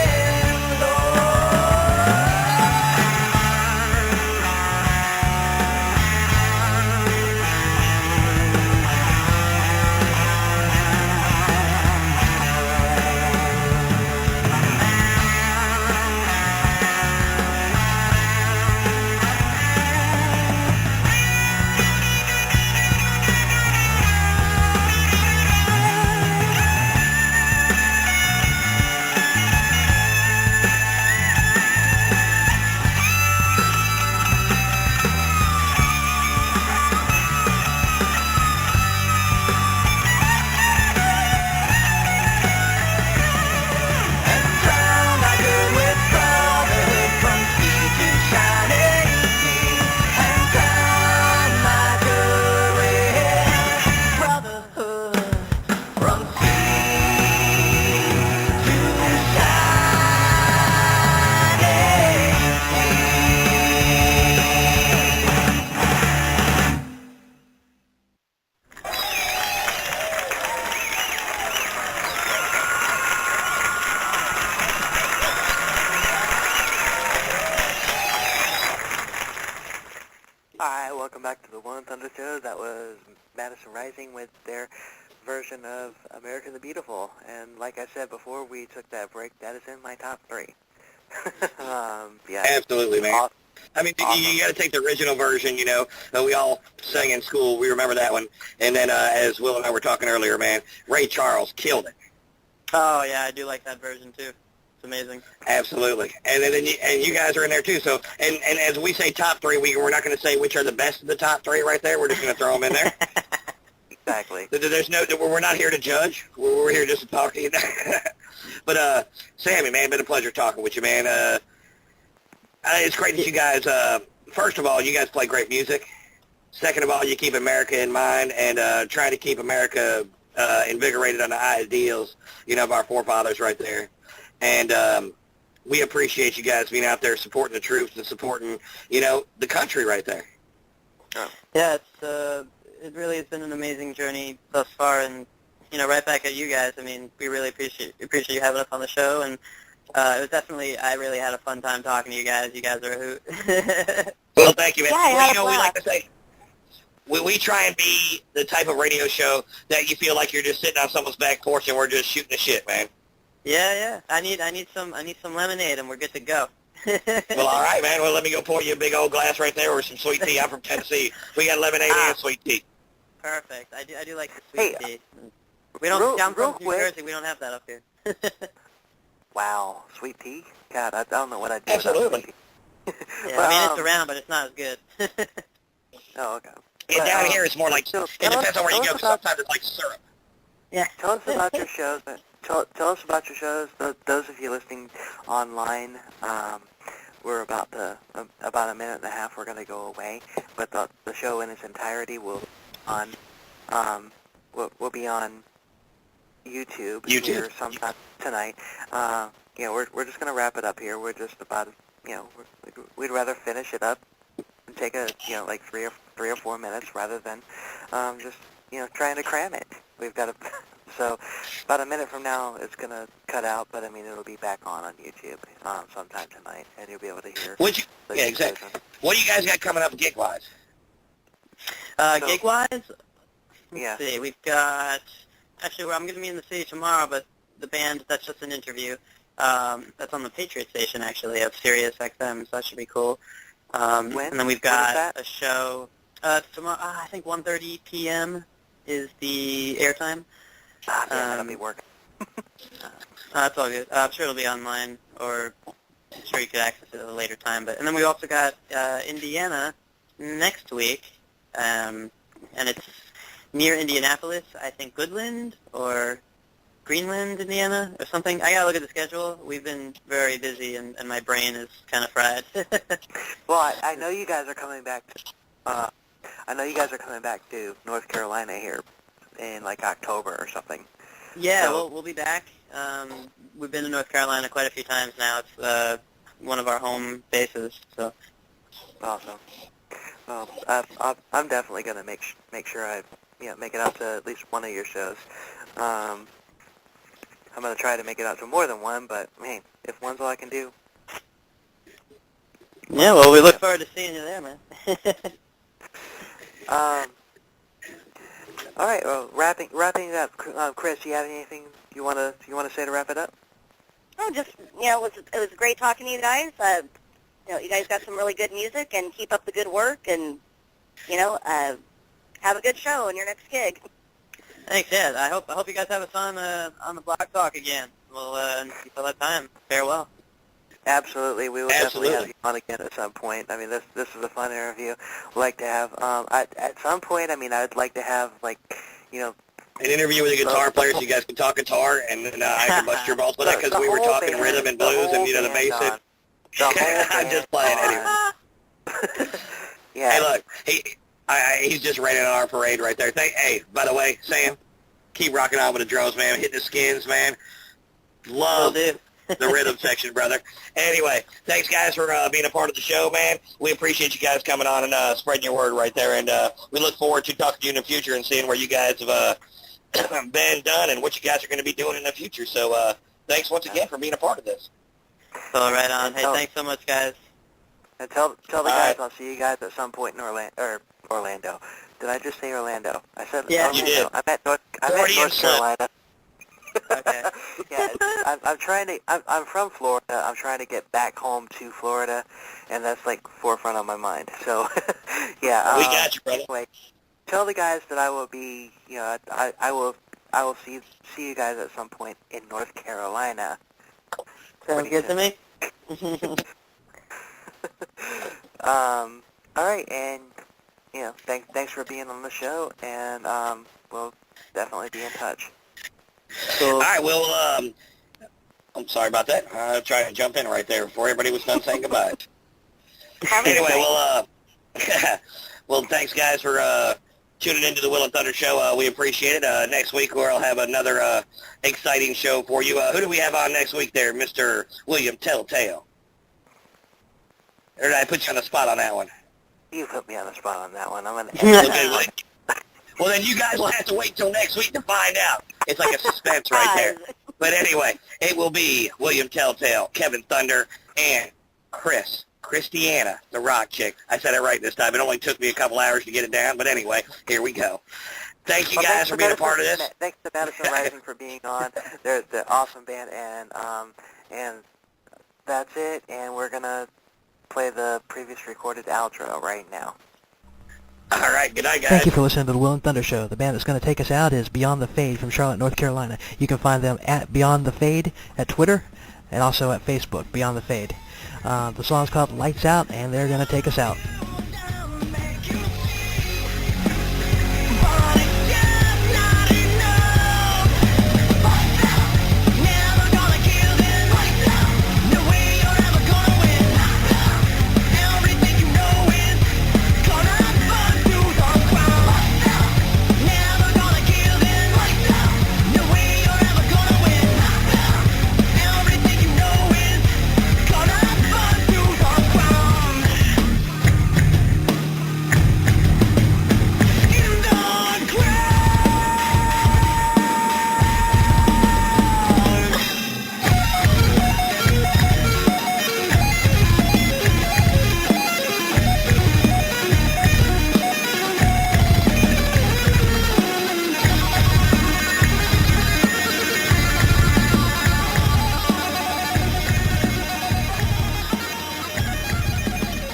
and crown thy good with brotherhood from sea to shining sea, and crown thy good with brotherhood from sea to shining
Alright, welcome back to the Will and Thunder Show. That was Madison Rising with their version of America the Beautiful. And like I said before, we took that break. That is in my top 3. Yeah.
Absolutely, man.
Awesome.
I mean, you got to take the original version, that we all sang in school. We remember that one. And then, as Will and I were talking earlier, man, Ray Charles killed it.
Oh yeah, I do like that version too. It's amazing.
Absolutely. And then you guys are in there too. So and as we say top three, we're not going to say which are the best of the top three right there. We're just going to throw them in there.
Exactly.
There's no, we're not here to judge. We're here just to talk to you. But Sammy, man, been a pleasure talking with you, man. It's great that you guys. First of all, you guys play great music. Second of all, you keep America in mind and try to keep America invigorated on the ideals, of our forefathers right there. And we appreciate you guys being out there supporting the troops and supporting, the country right there.
Yeah, it really has been an amazing journey thus far, and right back at you guys. I mean, we really appreciate you having us on the show, and it was definitely, I really had a fun time talking to you guys. You guys are a hoot.
Well, thank you, man.
Yeah, I had a
we like
blast.
to say, we try and be the type of radio show that you feel like you're just sitting on someone's back porch and we're just shooting the shit, man.
Yeah. I need some lemonade, and we're good to go.
Well, all right, man. Well, let me go pour you a big old glass right there with some sweet tea. I'm from Tennessee. We got lemonade and sweet tea.
Perfect. I do like the sweet tea. We
real-
don't. I'm
real
from New
quick.
Jersey. We don't have that up here.
Wow, sweet tea. God, I don't know what I'd do
Absolutely.
without sweet tea.
Yeah,
But,
I mean, it's around, but it's not as good.
Oh, okay.
And
But,
down here, it's more like,
so
it
tell
depends on where you
us
go.
about-
Sometimes it's like syrup.
Yeah.
Tell us about your shows. Tell us about your shows. Those of you listening online, we're about a minute and a half. We're going to go away, but the show in its entirety will be on YouTube here sometime tonight. We're just going to wrap it up here. We're just about we'd rather finish it up and take a like three or 4 minutes rather than just trying to cram it. We've got so about a minute from now it's going to cut out, but I mean it'll be back on YouTube sometime tonight, and you'll be able to hear.
Yeah, exactly. What do you guys got coming up gig-wise?
Gig-wise,
Yeah.
let's see. We've got, actually, I'm going to be in the city tomorrow, but the band, that's just an interview. That's on the Patriot station, actually, of Sirius XM, so that should be cool.
When?
And then we've
When is
got
that?
a show tomorrow. I think 1:30 p.m. is the airtime.
Ah, man, that'll be working.
That's all good. I'm sure it'll be online, or I'm sure you could access it at a later time. And then we also got Indiana next week, and it's near Indianapolis. I think Goodland or Greenland, Indiana, or something. I gotta look at the schedule. We've been very busy, and my brain is kind of fried.
Well, I know you guys are coming back. I know you guys are coming back to North Carolina here in like October or something.
Yeah,
So-
we'll be back. We've been to North Carolina quite a few times now. It's one of our home bases. So
Awesome. Well, I'm definitely gonna make sure I make it out to at least one of your shows. I'm gonna try to make it out to more than one, but man, if one's all I can do.
yeah, well, we look forward to seeing you there, man.
All right. Well, wrapping it up. Chris, do you have anything you wanna say to wrap it up?
Oh, just it was great talking to you guys. You guys got some really good music, and keep up the good work, and have a good show in your next gig.
Thanks, yeah. I hope you guys have us on the Block Talk again. Well, until that time, farewell.
Absolutely, we will definitely have
Absolutely.
you on again at some point. I mean, this is a fun interview. We'd like to have at some point. I mean, I'd like to have
An interview with a guitar player so you guys can talk guitar, and then I can bust your balls with that because we were
whole
talking
band,
rhythm and
the
blues and,
whole
the
band
bass.
on. The whole
I'm
band
just playing
on.
anyway.
Yeah.
Hey, look, he's just raining on our parade right there. Hey, by the way, Sam, keep rocking on with the drums, man. Hitting the skins, man. Love
Will do.
the rhythm section, brother. Anyway, thanks, guys, for being a part of the show, man. We appreciate you guys coming on and spreading your word right there. And we look forward to talking to you in the future and seeing where you guys have been done and what you guys are going to be doing in the future. So thanks once again for being a part of this.
So right on. Hey,
Oh.
thanks so much, guys.
And tell the
All
guys
right.
I'll see you guys at some point in Orlando. Did I just say Orlando? I said
Yeah,
Orlando.
you did.
I meant North
Freudian slip.
Carolina.
Okay.
Yeah, I'm trying to. I'm from Florida. I'm trying to get back home to Florida, and that's like forefront on my mind. So, yeah.
We got you, brother.
Anyway, tell the guys that I will be. I will I will see you guys at some point in North Carolina.
Sounds good to me.
All right, and thanks for being on the show, and we'll definitely be in touch.
All right, well, I'm sorry about that. I tried to jump in right there before everybody was done saying goodbye. Anyway, well, thanks guys for tuning into the Will and Thunder show. We appreciate it. Next week we'll have another exciting show for you. Who do we have on next week there, Mr. William Telltale? Or did I put you on the spot on that one?
You put me on the spot on that one. I'm gonna.
Well, then you guys will have to wait till next week to find out. It's like a suspense right there. But anyway, it will be William Telltale, Kevin Thunder, and Christiana, the rock chick. I said it right this time. It only took me a couple hours to get it down, but anyway, here we go. Thank you guys for being a part of this.
Thanks to Madison Rising for being on. They're the awesome band, and that's it. And we're gonna play the previous recorded outro right now.
All right, good night, guys.
Thank you for listening to the Will and Thunder Show. The band that's going to take us out is Beyond the Fade from Charlotte, North Carolina. You can find them at Beyond the Fade at Twitter and also at Facebook, Beyond the Fade. The song's called Lights Out, and they're going to take us out.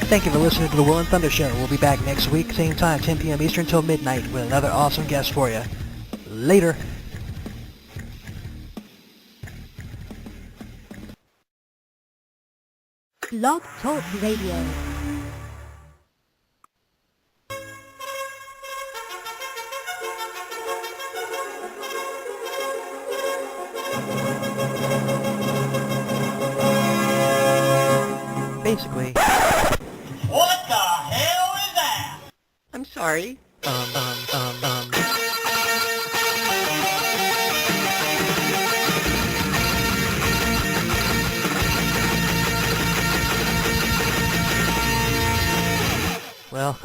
Thank you for listening to the Will and Thunder Show. We'll be back next week, same time, 10 p.m. Eastern till midnight, with another awesome guest for you. Later.
Blog Talk Radio.
Basically.
What the hell is that?
I'm sorry.
Well...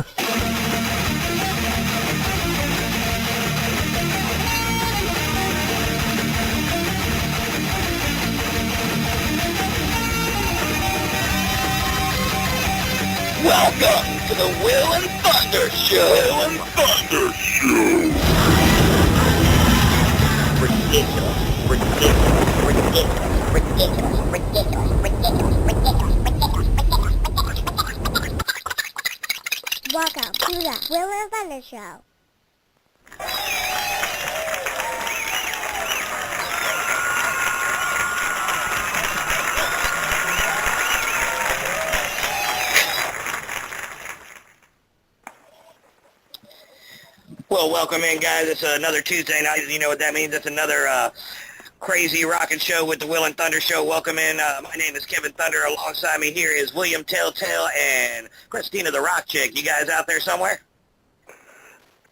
Welcome to the Will and Thunder Show. Will and Thunder Show. Ridiculous.
Welcome to the Will and Thunder Show.
Well, welcome in, guys. It's another Tuesday night. You know what that means. It's another crazy rockin' show with the Will and Thunder Show. Welcome in. My name is Kevin Thunder. Alongside me here is William Telltale and Christina the Rock Chick. You guys out there somewhere?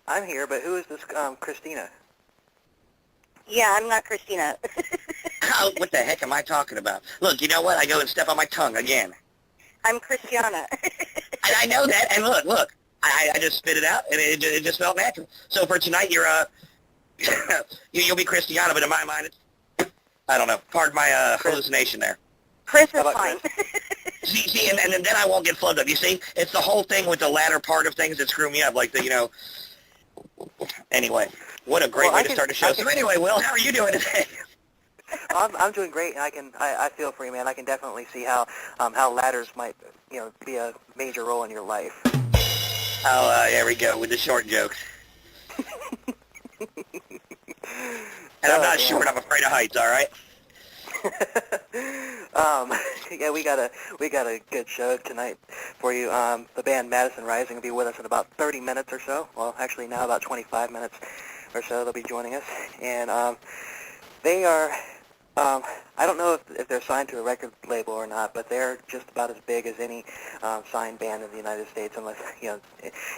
I'm here, but who is this Christina?
Yeah, I'm not Christina.
Oh, what the heck am I talking about? Look, you know what? I go and step on my tongue again.
I'm Christiana.
I know that, and look. I just spit it out, and it just felt natural. So for tonight, you'll be Christiana, but in my mind, it's, I don't know. Pardon my hallucination there.
Chris is fine.
See, and then I won't get flubbed up. You see, it's the whole thing with the latter part of things that screw me up, like Anyway, what a great way to start a show. So anyway, Will, how are you doing today?
I'm doing great, and I feel for you, man. I can definitely see how ladders might be a major role in your life.
Oh, there we go with the short jokes. And I'm not short, I'm afraid of heights, all right?
Yeah, we got a good show tonight for you. The band Madison Rising will be with us in about 30 minutes or so. Well, actually now about 25 minutes or so they'll be joining us. And they are, I don't know if they're signed to a record label or not, but they're just about as big as any signed band in the United States, unless,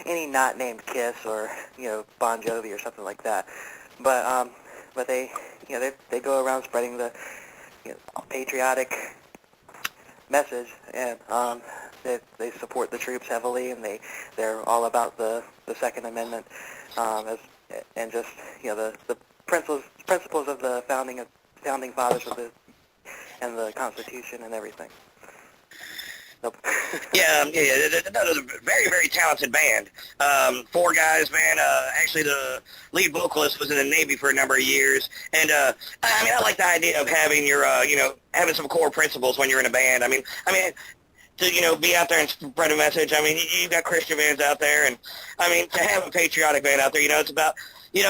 any not named Kiss or, Bon Jovi or something like that. But they, they go around spreading the patriotic message, and they support the troops heavily, and they're all about the Second Amendment, and just the principles of the founding fathers and the Constitution and everything. Nope.
Yeah, another very, very talented band. Four guys, man. Actually, the lead vocalist was in the Navy for a number of years, and I like the idea of having your, having some core principles when you're in a band. I mean, to be out there and spread a message. I mean, you've got Christian bands out there, and to have a patriotic band out there, it's about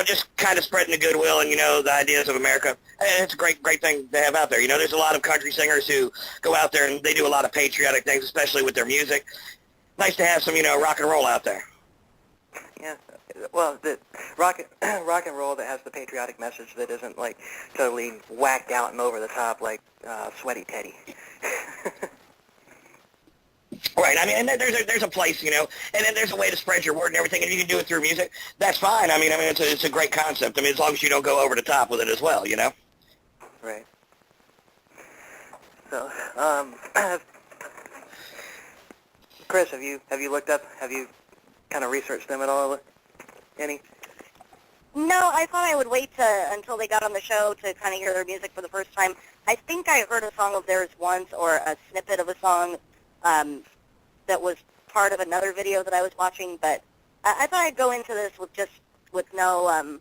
just kind of spreading the goodwill and the ideas of America. And it's a great thing to have out there. There's a lot of country singers who go out there and they do a lot of patriotic things, especially with their music. Nice to have some rock and roll out there.
Yeah, well, the rock and roll that has the patriotic message that isn't like totally whacked out and over the top like Sweaty Teddy.
Right. And there's a place, and then there's a way to spread your word and everything, and you can do it through music. That's fine. It's a great concept. As long as you don't go over the top with it as well,
Right. So, Chris, have you kind of researched them at all? Any?
No, I thought I would wait until they got on the show to kind of hear their music for the first time. I think I heard a song of theirs once, or a snippet of a song that was part of another video that I was watching, but I thought I'd go into this with no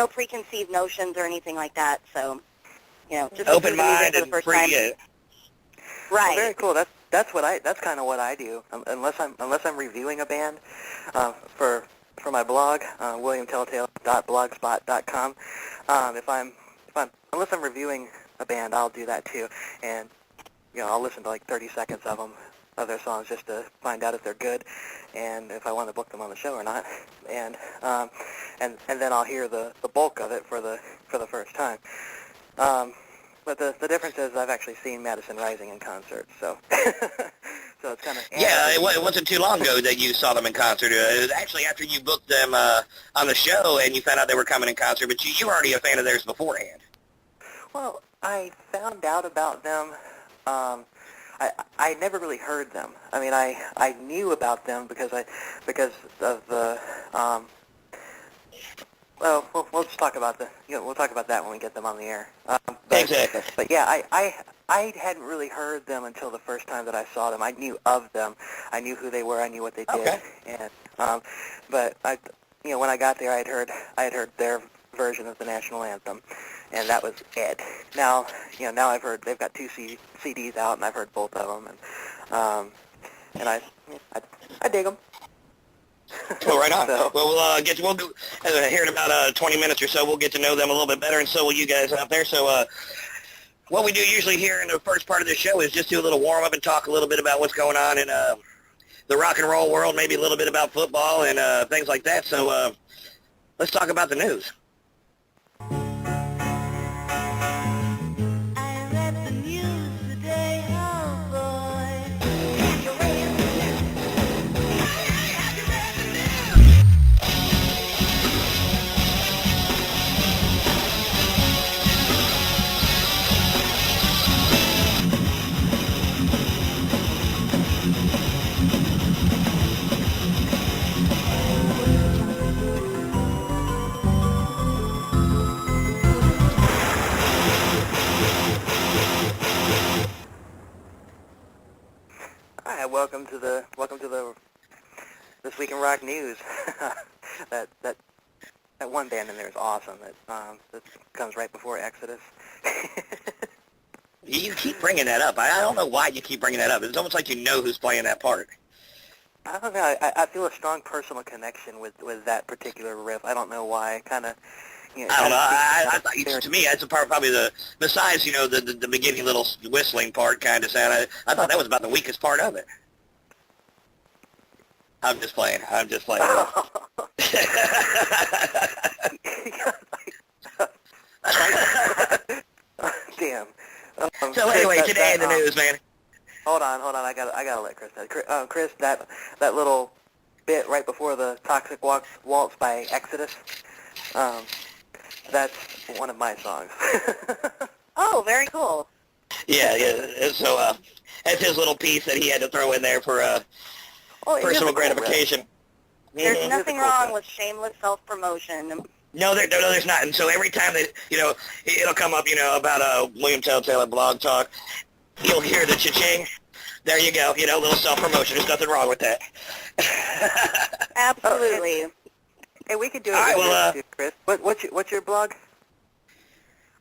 preconceived notions or anything like that. So, just
open
mind
mind
and
and free.
Right.
Well, very cool. That's kind of what I do. Unless I'm reviewing a band for my blog, williamtelltale.blogspot.com. Unless I'm reviewing a band, I'll do that too, and I'll listen to like 30 seconds of their songs just to find out if they're good, and if I want to book them on the show or not, and then I'll hear the bulk of it for the first time. But the difference is I've actually seen Madison Rising in concert, so so it's kind of
it wasn't too long ago that you saw them in concert. It was actually after you booked them on the show and you found out they were coming in concert, but you were already a fan of theirs beforehand.
Well, I found out about them. I never really heard them. I knew about them because of the well, we'll just talk about we'll talk about that when we get them on the air.
Exactly.
But yeah, I hadn't really heard them until the first time that I saw them. I knew of them. I knew who they were. I knew what they did.
Okay.
And but when I got there, I had heard their version of the national anthem, and that was it. Now I've heard they've got two CDs out, and I've heard both of them, and I dig them.
Well, right on.
So,
Well, we'll go here in about 20 minutes or so. We'll get to know them a little bit better, and so will you guys out there. So, what we do usually here in the first part of the show is just do a little warm up and talk a little bit about what's going on in the rock and roll world, maybe a little bit about football and things like that. So, let's talk about the news.
I read the news today, oh boy. Keep your hands have you read the news?
All right, welcome to the This Week in Rock News. that one band in there is awesome. That comes right before Exodus.
You keep bringing that up. I don't know why you keep bringing that up. It's almost like you know who's playing that part.
I don't know. I feel a strong personal connection with that particular riff. I don't know why. Kind
I don't know. I thought, to me, that's probably besides, the beginning little whistling part kind of sound, I thought that was about the weakest part of it. I'm just playing.
Damn.
So anyway, today in the news, man.
Hold on. I gotta let Chris know. Chris, that little bit right before the Toxic Waltz by Exodus, that's one of my songs.
Oh, very cool.
Yeah. So that's his little piece that he had to throw in there for personal gratification.
There's nothing wrong with shameless self-promotion.
No, there's not. And so every time that, it'll come up, about William Telltale Blog Talk, you'll hear the cha-ching. There you go, little self-promotion. There's nothing wrong with that.
Absolutely.
Hey, we could do it
All right,
with you, Chris. What's your blog?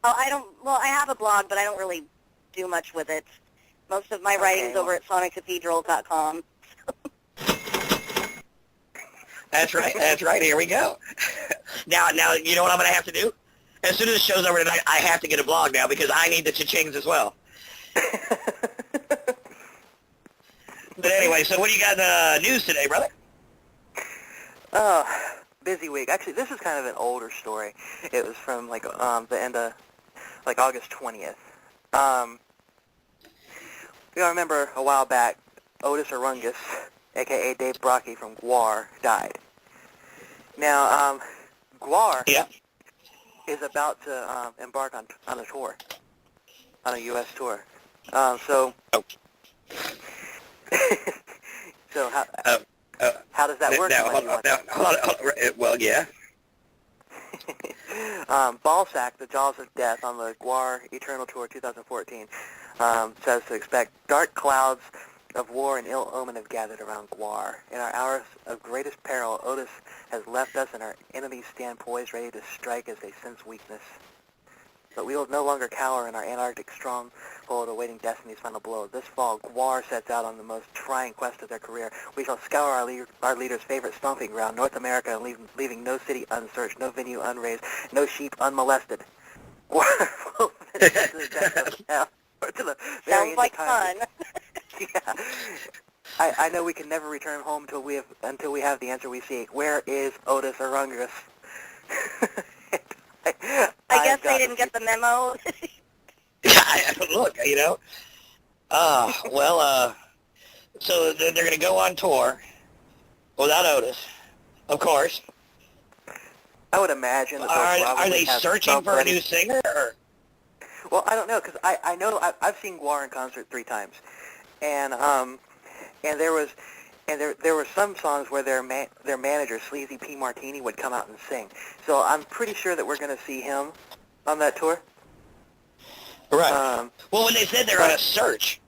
Oh, I have a blog, but I don't really do much with it. Most of my writing's over at soniccathedral.com.
That's right. Here we go. Now, you know what I'm going to have to do? As soon as the show's over tonight, I have to get a blog now because I need the cha-chings as well. But anyway, so what do you got in the news today, brother?
Busy week. Actually, this is kind of an older story. It was from the end of August 20th. You remember a while back, Otis Arungus, a.k.a. Dave Brocky from GWAR, died. Now, GWAR is about to embark on a tour, on a U.S. tour. So how does that work?
Well, yeah.
Ballsack, the Jaws of Death on the GWAR Eternal Tour 2014, says to expect dark clouds of war and ill omen have gathered around GWAR. In our hours of greatest peril, Otis has left us and our enemies stand poised ready to strike as they sense weakness. But we will no longer cower in our Antarctic stronghold awaiting destiny's final blow. This fall, GWAR sets out on the most trying quest of their career. We shall scour our leader's favorite stomping ground, North America, leaving no city unsearched, no venue unrazed, no sheep unmolested. GWAR will finish to the death of hell, or to the very
Sounds
end
like
of time.
fun.
Yeah. I know we can never return home until we have the answer we seek. Where is Otis Arungus?
I guess they didn't get the memo.
Look, so they're going to go on tour without Otis, of course.
I would imagine that
Are they searching for a new singer? Or?
Well, I don't know, because I know I've seen GWAR in concert 3 times, and there were some songs where their manager, Sleazy P. Martini, would come out and sing. So I'm pretty sure that we're going to see him on that tour.
Right. Well, when they said they're on a search,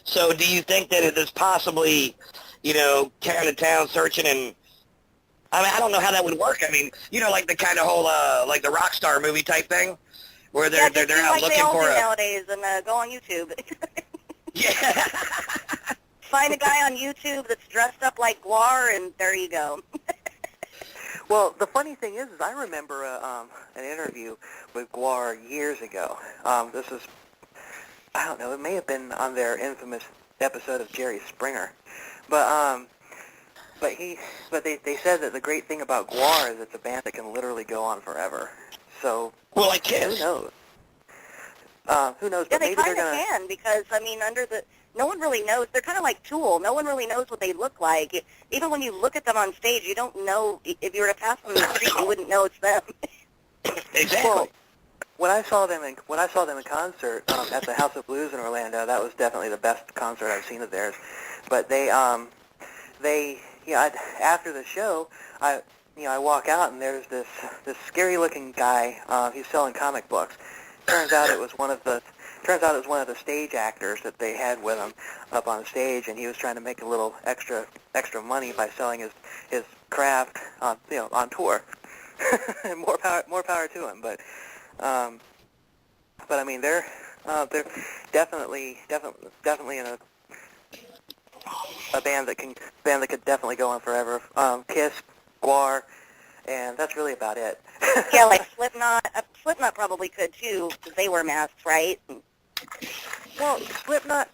so do you think that it is possibly, town to town searching and, I don't know how that would work. I mean, like the kind of whole, like the Rockstar movie type thing, where they're out looking for a...
nowadays and go on YouTube.
Yeah.
Find a guy on YouTube that's dressed up like GWAR, and there you go.
Well, the funny thing is I remember an interview with GWAR years ago. This is, I don't know, it may have been on their infamous episode of Jerry Springer, but they said that the great thing about GWAR is it's a band that can literally go on forever. So
well, I guess.
Who knows? Who knows?
Yeah,
But
they
maybe they're
kind of
gonna.
can because no one really knows. They're kind of like Tool. No one really knows what they look like. Even when you look at them on stage, you don't know. If you were to pass them in the street, you wouldn't know it's them.
Exactly.
Well, when I saw them in concert at the House of Blues in Orlando, that was definitely the best concert I've seen of theirs. But after the show, I walk out and there's this scary looking guy. He's selling comic books. Turns out it was one of the stage actors that they had with him up on stage, and he was trying to make a little extra money by selling his craft on tour. more power to him. But I mean they're definitely in a band that could definitely go on forever. Kiss, GWAR, and that's really about it.
Yeah, like Slipknot. Slipknot probably could too, because they wear masks, right?
Well, Slipknot,